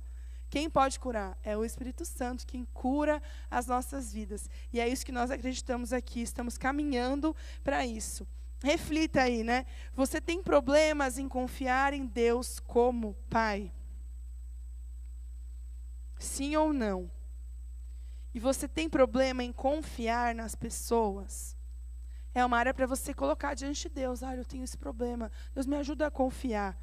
Quem pode curar? É o Espírito Santo, quem cura as nossas vidas. E é isso que nós acreditamos aqui, estamos caminhando para isso. Reflita aí, né? Você tem problemas em confiar em Deus como Pai? Sim ou não? E você tem problema em confiar nas pessoas? É uma área para você colocar diante de Deus. Eu tenho esse problema. Deus me ajuda a confiar.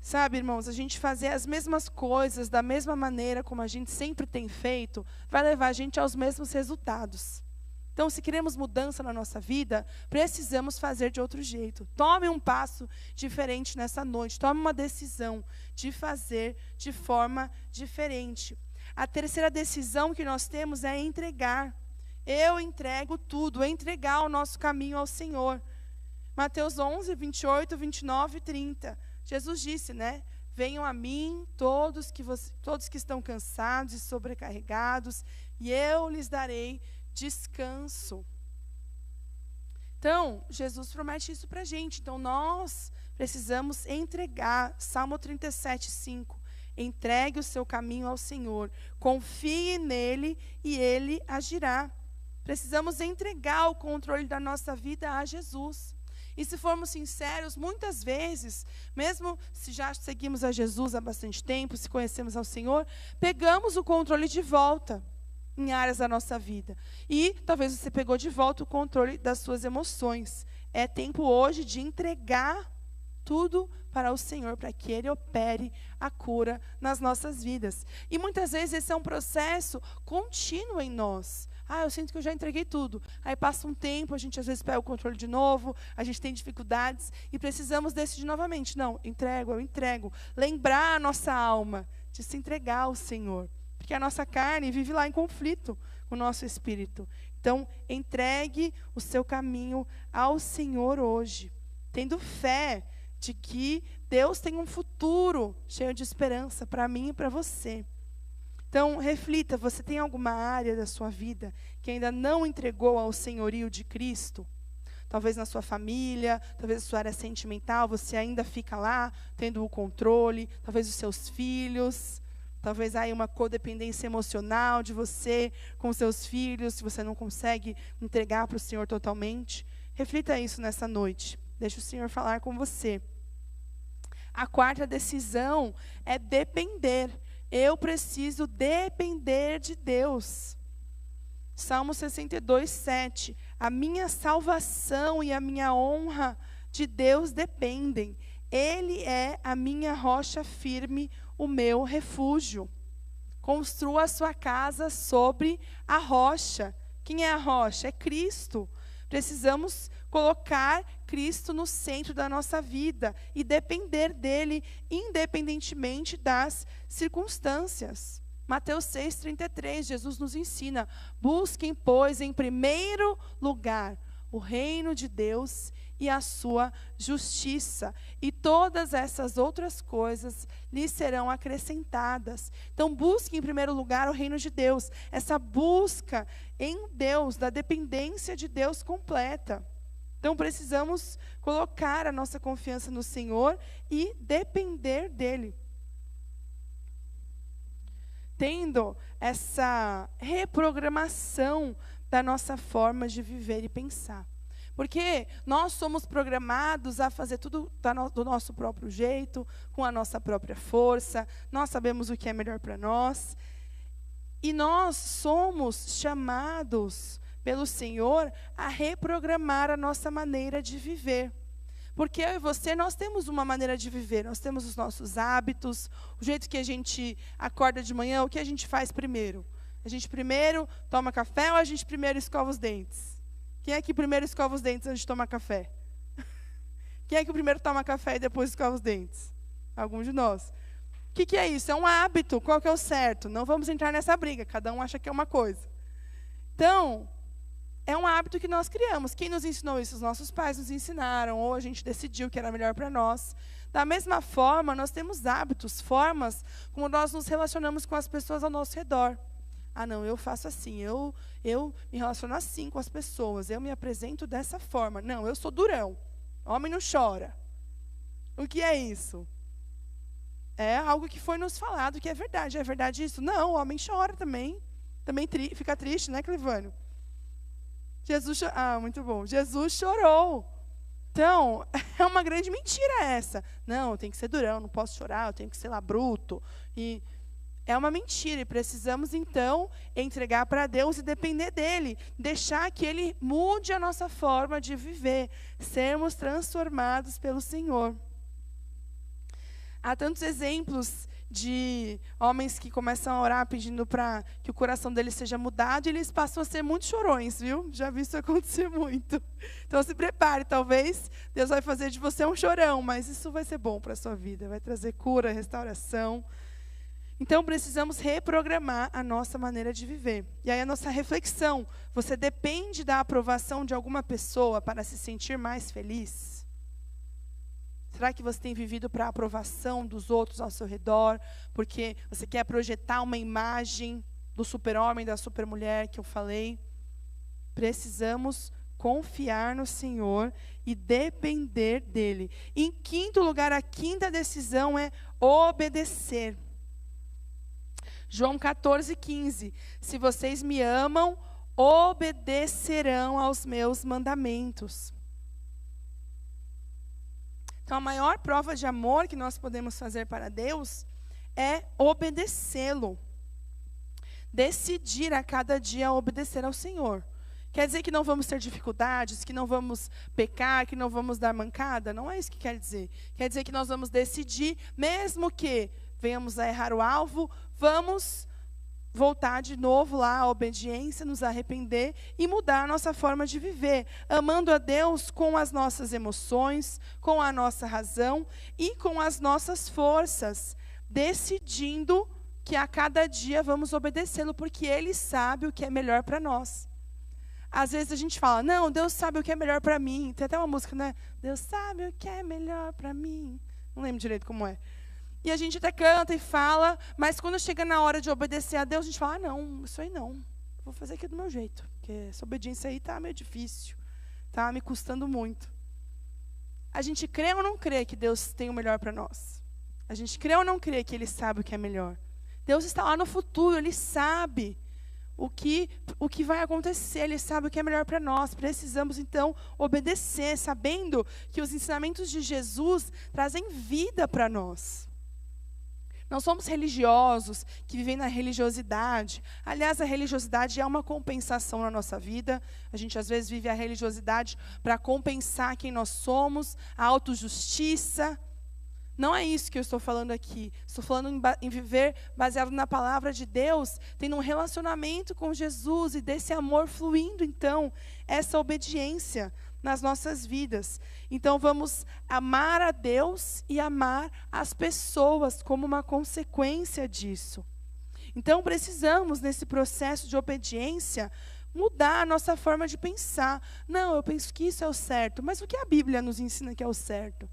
Sabe, irmãos, a gente fazer as mesmas coisas da mesma maneira como a gente sempre tem feito, vai levar a gente aos mesmos resultados. Então, se queremos mudança na nossa vida, precisamos fazer de outro jeito. Tome um passo diferente nessa noite. Tome uma decisão de fazer de forma diferente. A terceira decisão que nós temos é entregar. Eu entrego tudo, entregar o nosso caminho ao Senhor. Mateus 11, 28, 29 e 30. Jesus disse, né? Venham a mim todos que estão cansados e sobrecarregados, e eu lhes darei descanso. Então, Jesus promete isso para a gente. Então, nós precisamos entregar. Salmo 37, 5. Entregue o seu caminho ao Senhor. Confie nele e ele agirá. Precisamos entregar o controle da nossa vida a Jesus. E se formos sinceros, muitas vezes, mesmo se já seguimos a Jesus há bastante tempo, se conhecemos ao Senhor, pegamos o controle de volta em áreas da nossa vida. E talvez você pegou de volta o controle das suas emoções. É tempo hoje de entregar tudo para o Senhor, para que Ele opere a cura nas nossas vidas. E muitas vezes esse é um processo contínuo em nós. Eu sinto que eu já entreguei tudo. Aí passa um tempo, a gente às vezes pega o controle de novo, a gente tem dificuldades e precisamos decidir novamente. Não, eu entrego. Lembrar a nossa alma de se entregar ao Senhor. Porque a nossa carne vive lá em conflito com o nosso espírito. Então, entregue o seu caminho ao Senhor hoje, tendo fé de que Deus tem um futuro cheio de esperança para mim e para você. Então, reflita, você tem alguma área da sua vida que ainda não entregou ao senhorio de Cristo? Talvez na sua família, talvez na sua área sentimental, você ainda fica lá, tendo o controle, talvez os seus filhos, talvez há uma codependência emocional de você com os seus filhos, se você não consegue entregar para o Senhor totalmente. Reflita isso nessa noite, deixa o Senhor falar com você. A quarta decisão é depender. Eu preciso depender de Deus. Salmo 62, 7. A minha salvação e a minha honra de Deus dependem. Ele é a minha rocha firme, o meu refúgio. Construa a sua casa sobre a rocha. Quem é a rocha? É Cristo. Precisamos colocar Cristo no centro da nossa vida e depender dele, independentemente das circunstâncias. Mateus 6,33, Jesus nos ensina: busquem, pois, em primeiro lugar o reino de Deus e a sua justiça, e todas essas outras coisas lhes serão acrescentadas. Então, busque em primeiro lugar o reino de Deus, essa busca em Deus, da dependência de Deus completa. Então, precisamos colocar a nossa confiança no Senhor e depender dEle. Tendo essa reprogramação da nossa forma de viver e pensar. Porque nós somos programados a fazer tudo do nosso próprio jeito, com a nossa própria força, nós sabemos o que é melhor para nós. E nós somos chamados pelo Senhor a reprogramar a nossa maneira de viver. Porque eu e você, nós temos uma maneira de viver, nós temos os nossos hábitos, o jeito que a gente acorda de manhã, o que a gente faz primeiro? A gente primeiro toma café ou a gente primeiro escova os dentes? Quem é que primeiro escova os dentes antes de tomar café? Quem é que primeiro toma café e depois escova os dentes? Alguns de nós. O que é isso? É um hábito. Qual que é o certo? Não vamos entrar nessa briga, cada um acha que é uma coisa. Então, é um hábito que nós criamos. Quem nos ensinou isso? Os nossos pais nos ensinaram, ou a gente decidiu que era melhor para nós. Da mesma forma, nós temos hábitos, formas como nós nos relacionamos com as pessoas ao nosso redor. Ah, não, eu faço assim, eu me relaciono assim com as pessoas, eu me apresento dessa forma. Não, eu sou durão, homem não chora. O que é isso? É algo que foi nos falado, que é verdade isso? Não, o homem chora também fica triste, né, Clivânio? Muito bom, Jesus chorou. Então, é uma grande mentira essa. Não, eu tenho que ser durão, não posso chorar, eu tenho que ser lá bruto. E é uma mentira, e precisamos, então, entregar para Deus e depender dEle. Deixar que Ele mude a nossa forma de viver. Sermos transformados pelo Senhor. Há tantos exemplos de homens que começam a orar pedindo para que o coração deles seja mudado, e eles passam a ser muito chorões, viu? Já vi isso acontecer muito. Então, se prepare, talvez Deus vai fazer de você um chorão, mas isso vai ser bom para a sua vida, vai trazer cura, restauração. Então, precisamos reprogramar a nossa maneira de viver. E aí a nossa reflexão: você depende da aprovação de alguma pessoa para se sentir mais feliz? Será que você tem vivido para a aprovação dos outros ao seu redor? Porque você quer projetar uma imagem do super-homem, da super-mulher que eu falei? Precisamos confiar no Senhor e depender dEle. Em quinto lugar, a quinta decisão é obedecer. João 14:15. Se vocês me amam, obedecerão aos meus mandamentos. Então, a maior prova de amor que nós podemos fazer para Deus é obedecê-lo. Decidir a cada dia obedecer ao Senhor. Quer dizer que não vamos ter dificuldades, que não vamos pecar, que não vamos dar mancada? Não é isso que quer dizer. Quer dizer que nós vamos decidir, mesmo que venhamos a errar o alvo, vamos voltar de novo lá à obediência, nos arrepender e mudar a nossa forma de viver, amando a Deus com as nossas emoções, com a nossa razão e com as nossas forças, decidindo que a cada dia vamos obedecê-lo, porque Ele sabe o que é melhor para nós. Às vezes a gente fala: não, Deus sabe o que é melhor para mim. Tem até uma música, né? Deus sabe o que é melhor para mim. Não lembro direito como é. E a gente até canta e fala, mas quando chega na hora de obedecer a Deus, a gente fala, não, isso aí não. Vou fazer aqui do meu jeito, porque essa obediência aí está meio difícil, está me custando muito. A gente crê ou não crê que Deus tem o melhor para nós? A gente crê ou não crê que Ele sabe o que é melhor? Deus está lá no futuro, Ele sabe o que vai acontecer, Ele sabe o que é melhor para nós. Precisamos, então, obedecer, sabendo que os ensinamentos de Jesus trazem vida para nós. Não somos religiosos que vivem na religiosidade. Aliás, a religiosidade é uma compensação na nossa vida. A gente, às vezes, vive a religiosidade para compensar quem nós somos, a autojustiça. Não é isso que eu estou falando aqui. Estou falando em viver baseado na palavra de Deus, tendo um relacionamento com Jesus e desse amor fluindo, então, essa obediência nas nossas vidas. Então, vamos amar a Deus e amar as pessoas como uma consequência disso. Então, precisamos, nesse processo de obediência, mudar a nossa forma de pensar. Não, eu penso que isso é o certo, mas o que a Bíblia nos ensina que é o certo?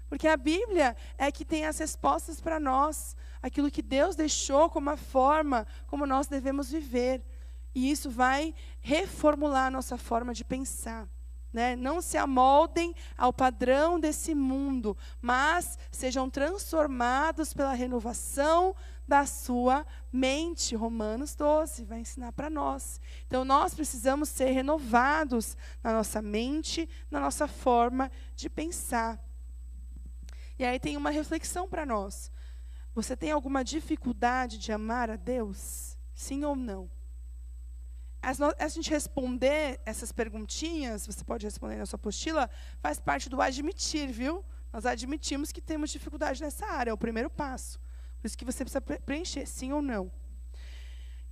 Porque a Bíblia é que tem as respostas para nós, aquilo que Deus deixou como a forma como nós devemos viver. E isso vai reformular a nossa forma de pensar. Não se amoldem ao padrão desse mundo, mas sejam transformados pela renovação da sua mente. Romanos 12 vai ensinar para nós. Então, nós precisamos ser renovados na nossa mente, na nossa forma de pensar. E aí tem uma reflexão para nós. Você tem alguma dificuldade de amar a Deus? Sim ou não? A gente responder essas perguntinhas, você pode responder na sua apostila, faz parte do admitir, viu? Nós admitimos que temos dificuldade nessa área, é o primeiro passo. Por isso que você precisa preencher, sim ou não.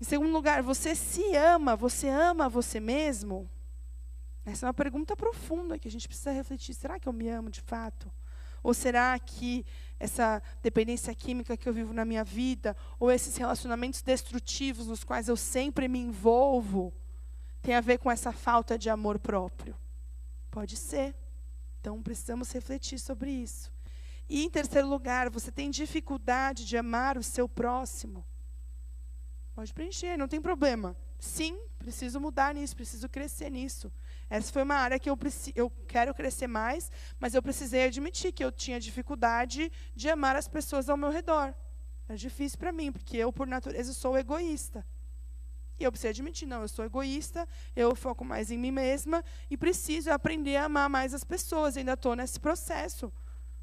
Em segundo lugar, você se ama, você ama você mesmo? Essa é uma pergunta profunda que a gente precisa refletir. Será que eu me amo de fato? Ou será que essa dependência química que eu vivo na minha vida, ou esses relacionamentos destrutivos nos quais eu sempre me envolvo, tem a ver com essa falta de amor próprio? Pode ser. Então, precisamos refletir sobre isso. E, em terceiro lugar, você tem dificuldade de amar o seu próximo? Pode preencher, não tem problema. Sim, preciso mudar nisso, preciso crescer nisso. Essa foi uma área que eu quero crescer mais, mas eu precisei admitir que eu tinha dificuldade de amar as pessoas ao meu redor. É difícil para mim, porque eu, por natureza, sou egoísta. E eu preciso admitir, não, eu sou egoísta, eu foco mais em mim mesma e preciso aprender a amar mais as pessoas. Ainda estou nesse processo,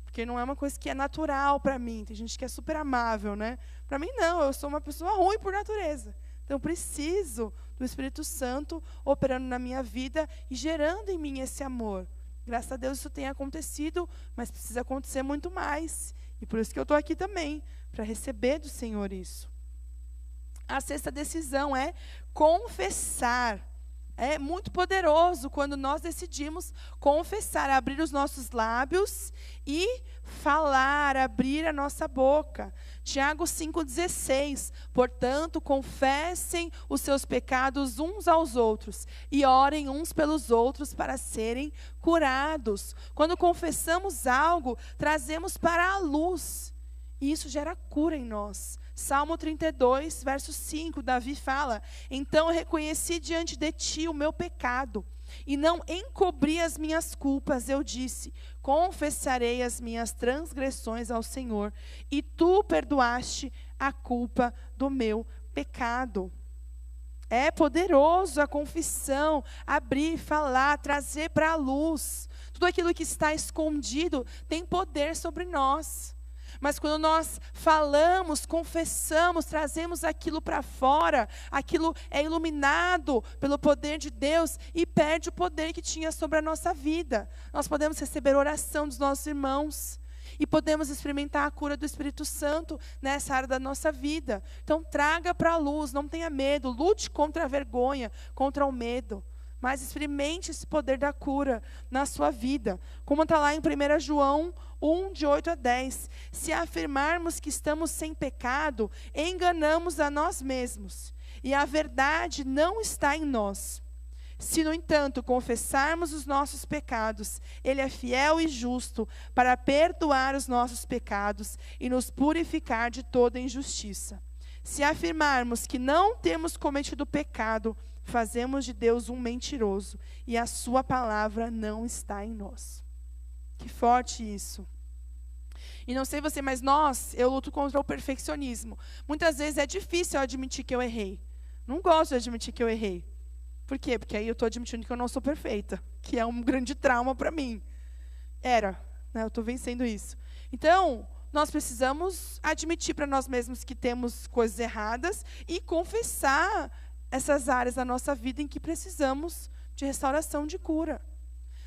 porque não é uma coisa que é natural para mim. Tem gente que é super amável, né? Para mim, não, eu sou uma pessoa ruim por natureza. Então, eu preciso do Espírito Santo operando na minha vida e gerando em mim esse amor. Graças a Deus isso tem acontecido, mas precisa acontecer muito mais. E por isso que eu estou aqui também, para receber do Senhor isso. A sexta decisão é confessar. É muito poderoso quando nós decidimos confessar, abrir os nossos lábios e falar, abrir a nossa boca. Tiago 5,16, portanto, confessem os seus pecados uns aos outros e orem uns pelos outros para serem curados. Quando confessamos algo, trazemos para a luz e isso gera cura em nós. Salmo 32, verso 5, Davi fala: então eu reconheci diante de ti o meu pecado, e não encobri as minhas culpas. Eu disse: confessarei as minhas transgressões ao Senhor, e tu perdoaste a culpa do meu pecado. É poderoso a confissão, abrir, falar, trazer para a luz. Tudo aquilo que está escondido tem poder sobre nós. Mas quando nós falamos, confessamos, trazemos aquilo para fora, aquilo é iluminado pelo poder de Deus e perde o poder que tinha sobre a nossa vida. Nós podemos receber oração dos nossos irmãos e podemos experimentar a cura do Espírito Santo nessa área da nossa vida. Então traga para a luz, não tenha medo, lute contra a vergonha, contra o medo. Mas experimente esse poder da cura na sua vida. Como está lá em 1 João 1, de 8 a 10. Se afirmarmos que estamos sem pecado, enganamos a nós mesmos. E a verdade não está em nós. Se, no entanto, confessarmos os nossos pecados, Ele é fiel e justo para perdoar os nossos pecados e nos purificar de toda injustiça. Se afirmarmos que não temos cometido pecado, fazemos de Deus um mentiroso e a sua palavra não está em nós. Que forte isso. E não sei você, mas eu luto contra o perfeccionismo. Muitas vezes é difícil eu admitir que eu errei. Não gosto de admitir que eu errei. Por quê? Porque aí eu estou admitindo que eu não sou perfeita, que é um grande trauma para mim. Eu estou vencendo isso. Então, nós precisamos admitir para nós mesmos que temos coisas erradas e confessar essas áreas da nossa vida em que precisamos de restauração, de cura.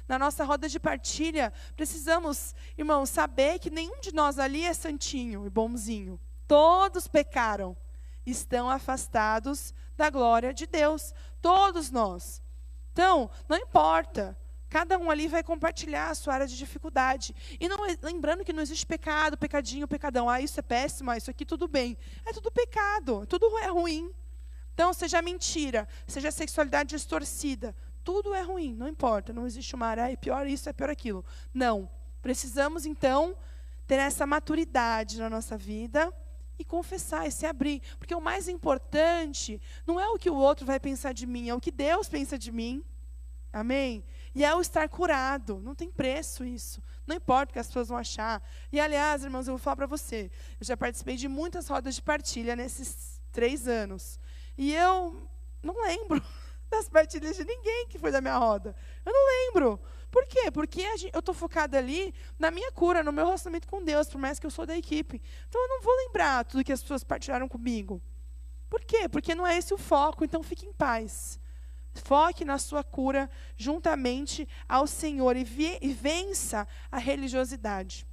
Na nossa roda de partilha, precisamos, irmãos, saber que nenhum de nós ali é santinho e bonzinho. Todos pecaram, estão afastados da glória de Deus. Todos nós. Então, não importa. Cada um ali vai compartilhar a sua área de dificuldade. E lembrando que não existe pecado, pecadinho, pecadão. Isso é péssimo, isso aqui tudo bem. É tudo pecado, tudo é ruim. Então, seja mentira, seja sexualidade distorcida, tudo é ruim, não importa. Não existe uma área, é pior isso, é pior aquilo. Não. Precisamos, então, ter essa maturidade na nossa vida e confessar e se abrir. Porque o mais importante não é o que o outro vai pensar de mim, é o que Deus pensa de mim. Amém? E é o estar curado. Não tem preço isso. Não importa o que as pessoas vão achar. E, aliás, irmãos, eu vou falar para você. Eu já participei de muitas rodas de partilha nesses 3 anos. E eu não lembro das partilhas de ninguém que foi da minha roda. Eu não lembro. Por quê? Porque eu estou focada ali na minha cura, no meu relacionamento com Deus, por mais que eu sou da equipe. Então, eu não vou lembrar tudo que as pessoas partilharam comigo. Por quê? Porque não é esse o foco. Então, fique em paz. Foque na sua cura juntamente ao Senhor e vença a religiosidade.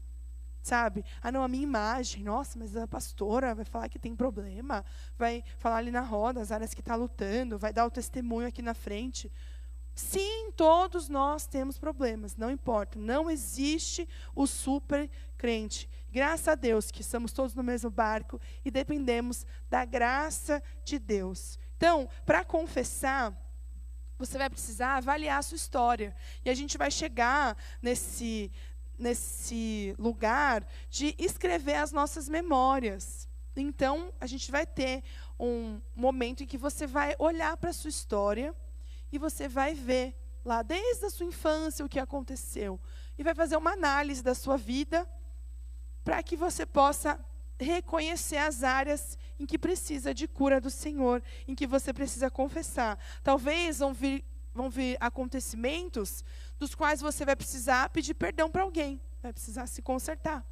Sabe? Não, a minha imagem. Nossa, mas a pastora vai falar que tem problema. Vai falar ali na roda as áreas que está lutando. Vai dar o testemunho aqui na frente. Sim, todos nós temos problemas. Não importa. Não existe o super crente. Graças a Deus que estamos todos no mesmo barco e dependemos da graça de Deus. Então, para confessar, você vai precisar avaliar a sua história. E a gente vai chegar nesse lugar de escrever as nossas memórias. Então, a gente vai ter um momento em que você vai olhar para a sua história e você vai ver lá desde a sua infância o que aconteceu. E vai fazer uma análise da sua vida para que você possa reconhecer as áreas em que precisa de cura do Senhor, em que você precisa confessar. Talvez vão vir acontecimentos dos quais você vai precisar pedir perdão para alguém, vai precisar se consertar.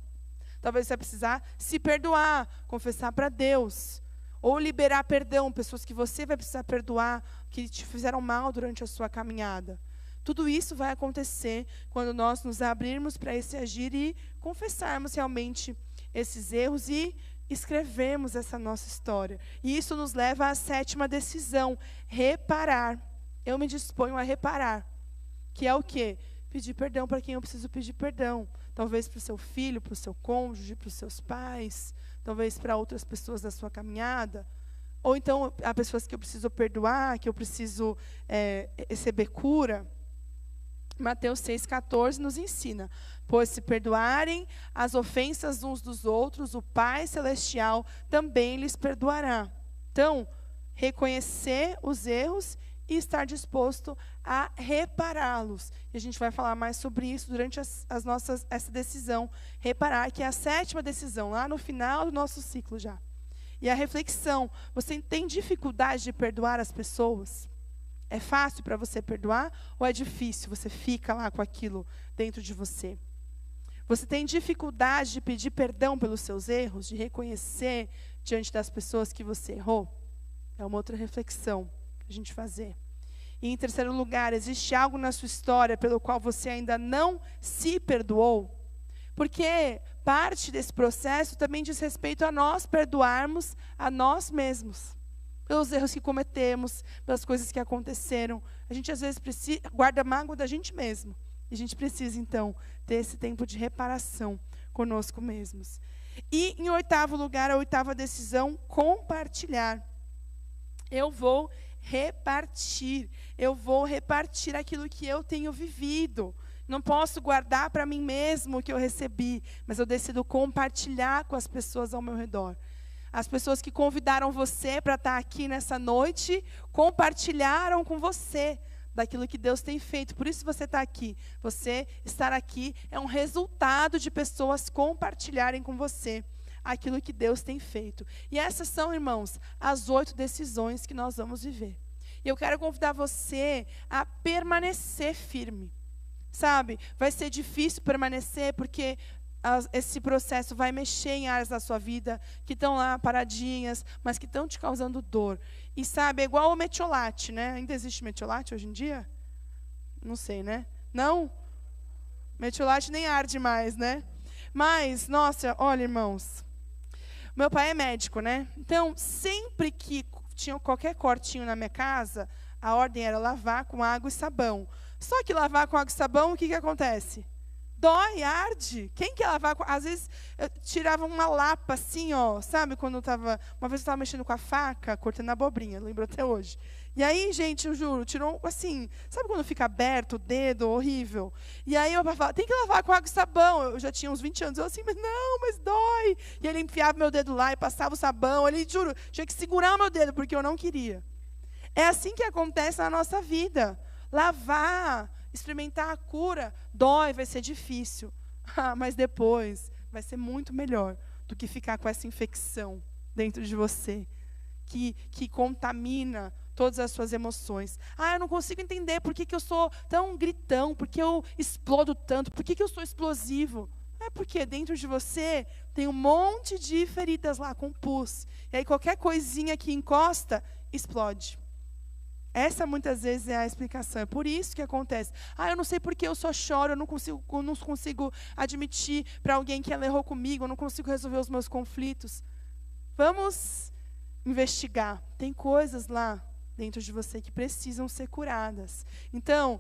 Talvez você vai precisar se perdoar, confessar para Deus, ou liberar perdão, pessoas que você vai precisar perdoar, que te fizeram mal durante a sua caminhada. Tudo isso vai acontecer quando nós nos abrirmos para esse agir e confessarmos realmente esses erros e escrevermos essa nossa história. E isso nos leva à 7ª decisão, reparar. Eu me disponho a reparar. Que é o quê? Pedir perdão para quem eu preciso pedir perdão. Talvez para o seu filho, para o seu cônjuge, para os seus pais, talvez para outras pessoas da sua caminhada. Ou então, há pessoas que eu preciso perdoar, que eu preciso receber cura. Mateus 6,14 nos ensina: pois se perdoarem as ofensas uns dos outros, o Pai Celestial também lhes perdoará. Então, reconhecer os erros e estar disposto a repará-los. E a gente vai falar mais sobre isso durante essa decisão. Reparar, que é a 7ª decisão, lá no final do nosso ciclo já. E a reflexão: você tem dificuldade de perdoar as pessoas? É fácil para você perdoar ou é difícil? Você fica lá com aquilo dentro de você. Você tem dificuldade de pedir perdão pelos seus erros, de reconhecer diante das pessoas que você errou? É uma outra reflexão para a gente fazer. E em terceiro lugar, existe algo na sua história pelo qual você ainda não se perdoou? Porque parte desse processo também diz respeito a nós perdoarmos a nós mesmos. Pelos erros que cometemos, pelas coisas que aconteceram. A gente, às vezes, guarda mágoa da gente mesmo. E a gente precisa, então, ter esse tempo de reparação conosco mesmos. E, em 8º lugar, a 8ª decisão, compartilhar. Eu vou repartir. Eu vou repartir aquilo que eu tenho vivido. Não posso guardar para mim mesmo o que eu recebi, mas eu decido compartilhar com as pessoas ao meu redor. As pessoas que convidaram você para estar aqui nessa noite, compartilharam com você daquilo que Deus tem feito. Por isso você está aqui. Você estar aqui é um resultado de pessoas compartilharem com você aquilo que Deus tem feito. E essas são, irmãos, as 8 decisões que nós vamos viver. E eu quero convidar você a permanecer firme. Sabe, vai ser difícil permanecer porque esse processo vai mexer em áreas da sua vida que estão lá paradinhas, mas que estão te causando dor. E sabe, é igual o metiolate, né? Ainda existe metiolate hoje em dia? Não sei, né? Não? Metiolate nem arde mais, né? Mas, nossa, olha, irmãos, meu pai é médico, né? Então, sempre que tinha qualquer cortinho na minha casa, a ordem era lavar com água e sabão. Só que lavar com água e sabão, o que acontece? Dói, arde. Quem quer lavar com... Às vezes, eu tirava uma lapa assim, ó. Sabe quando eu estava... Uma vez eu estava mexendo com a faca, cortando a abobrinha, lembro até hoje. E aí, gente, eu juro, tirou assim... Sabe quando fica aberto o dedo, horrível? E aí eu falava, tem que lavar com água e sabão. Eu já tinha uns 20 anos. Eu assim, mas não, mas dói. E ele enfiava meu dedo lá e passava o sabão. Ele, juro, tinha que segurar o meu dedo, porque eu não queria. É assim que acontece na nossa vida. Lavar, experimentar a cura, dói, vai ser difícil. Mas depois vai ser muito melhor do que ficar com essa infecção dentro de você, que contamina todas as suas emoções. Eu não consigo entender por que eu sou tão gritão, por que eu explodo tanto, por que eu sou explosivo. É porque dentro de você tem um monte de feridas lá com pus. E aí qualquer coisinha que encosta, explode. Essa muitas vezes é a explicação. É por isso que acontece. Eu não sei por que eu só choro, eu não consigo admitir para alguém que ela errou comigo, eu não consigo resolver os meus conflitos. Vamos investigar. Tem coisas lá dentro de você que precisam ser curadas. Então,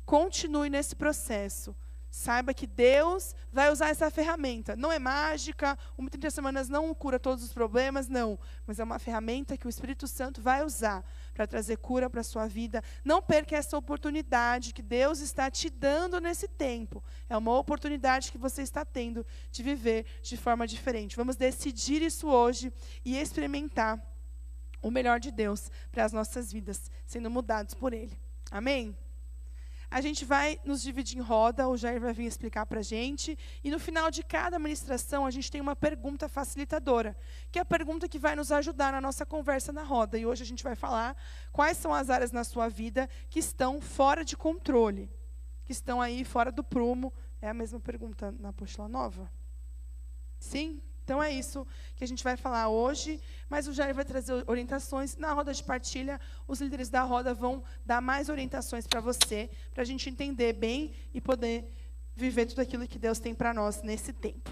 continue nesse processo. Saiba que Deus vai usar essa ferramenta. Não é mágica, 30 semanas não cura todos os problemas, não. Mas é uma ferramenta que o Espírito Santo vai usar para trazer cura para a sua vida. Não perca essa oportunidade que Deus está te dando nesse tempo. É uma oportunidade que você está tendo de viver de forma diferente. Vamos decidir isso hoje e experimentar o melhor de Deus para as nossas vidas, sendo mudados por Ele. Amém? A gente vai nos dividir em roda, o Jair vai vir explicar para a gente. E no final de cada ministração, a gente tem uma pergunta facilitadora, que é a pergunta que vai nos ajudar na nossa conversa na roda. E hoje a gente vai falar quais são as áreas na sua vida que estão fora de controle, que estão aí fora do prumo. É a mesma pergunta na apostila nova? Sim? Então é isso que a gente vai falar hoje, mas o Jair vai trazer orientações. Na roda de partilha, os líderes da roda vão dar mais orientações para você, para a gente entender bem e poder viver tudo aquilo que Deus tem para nós nesse tempo.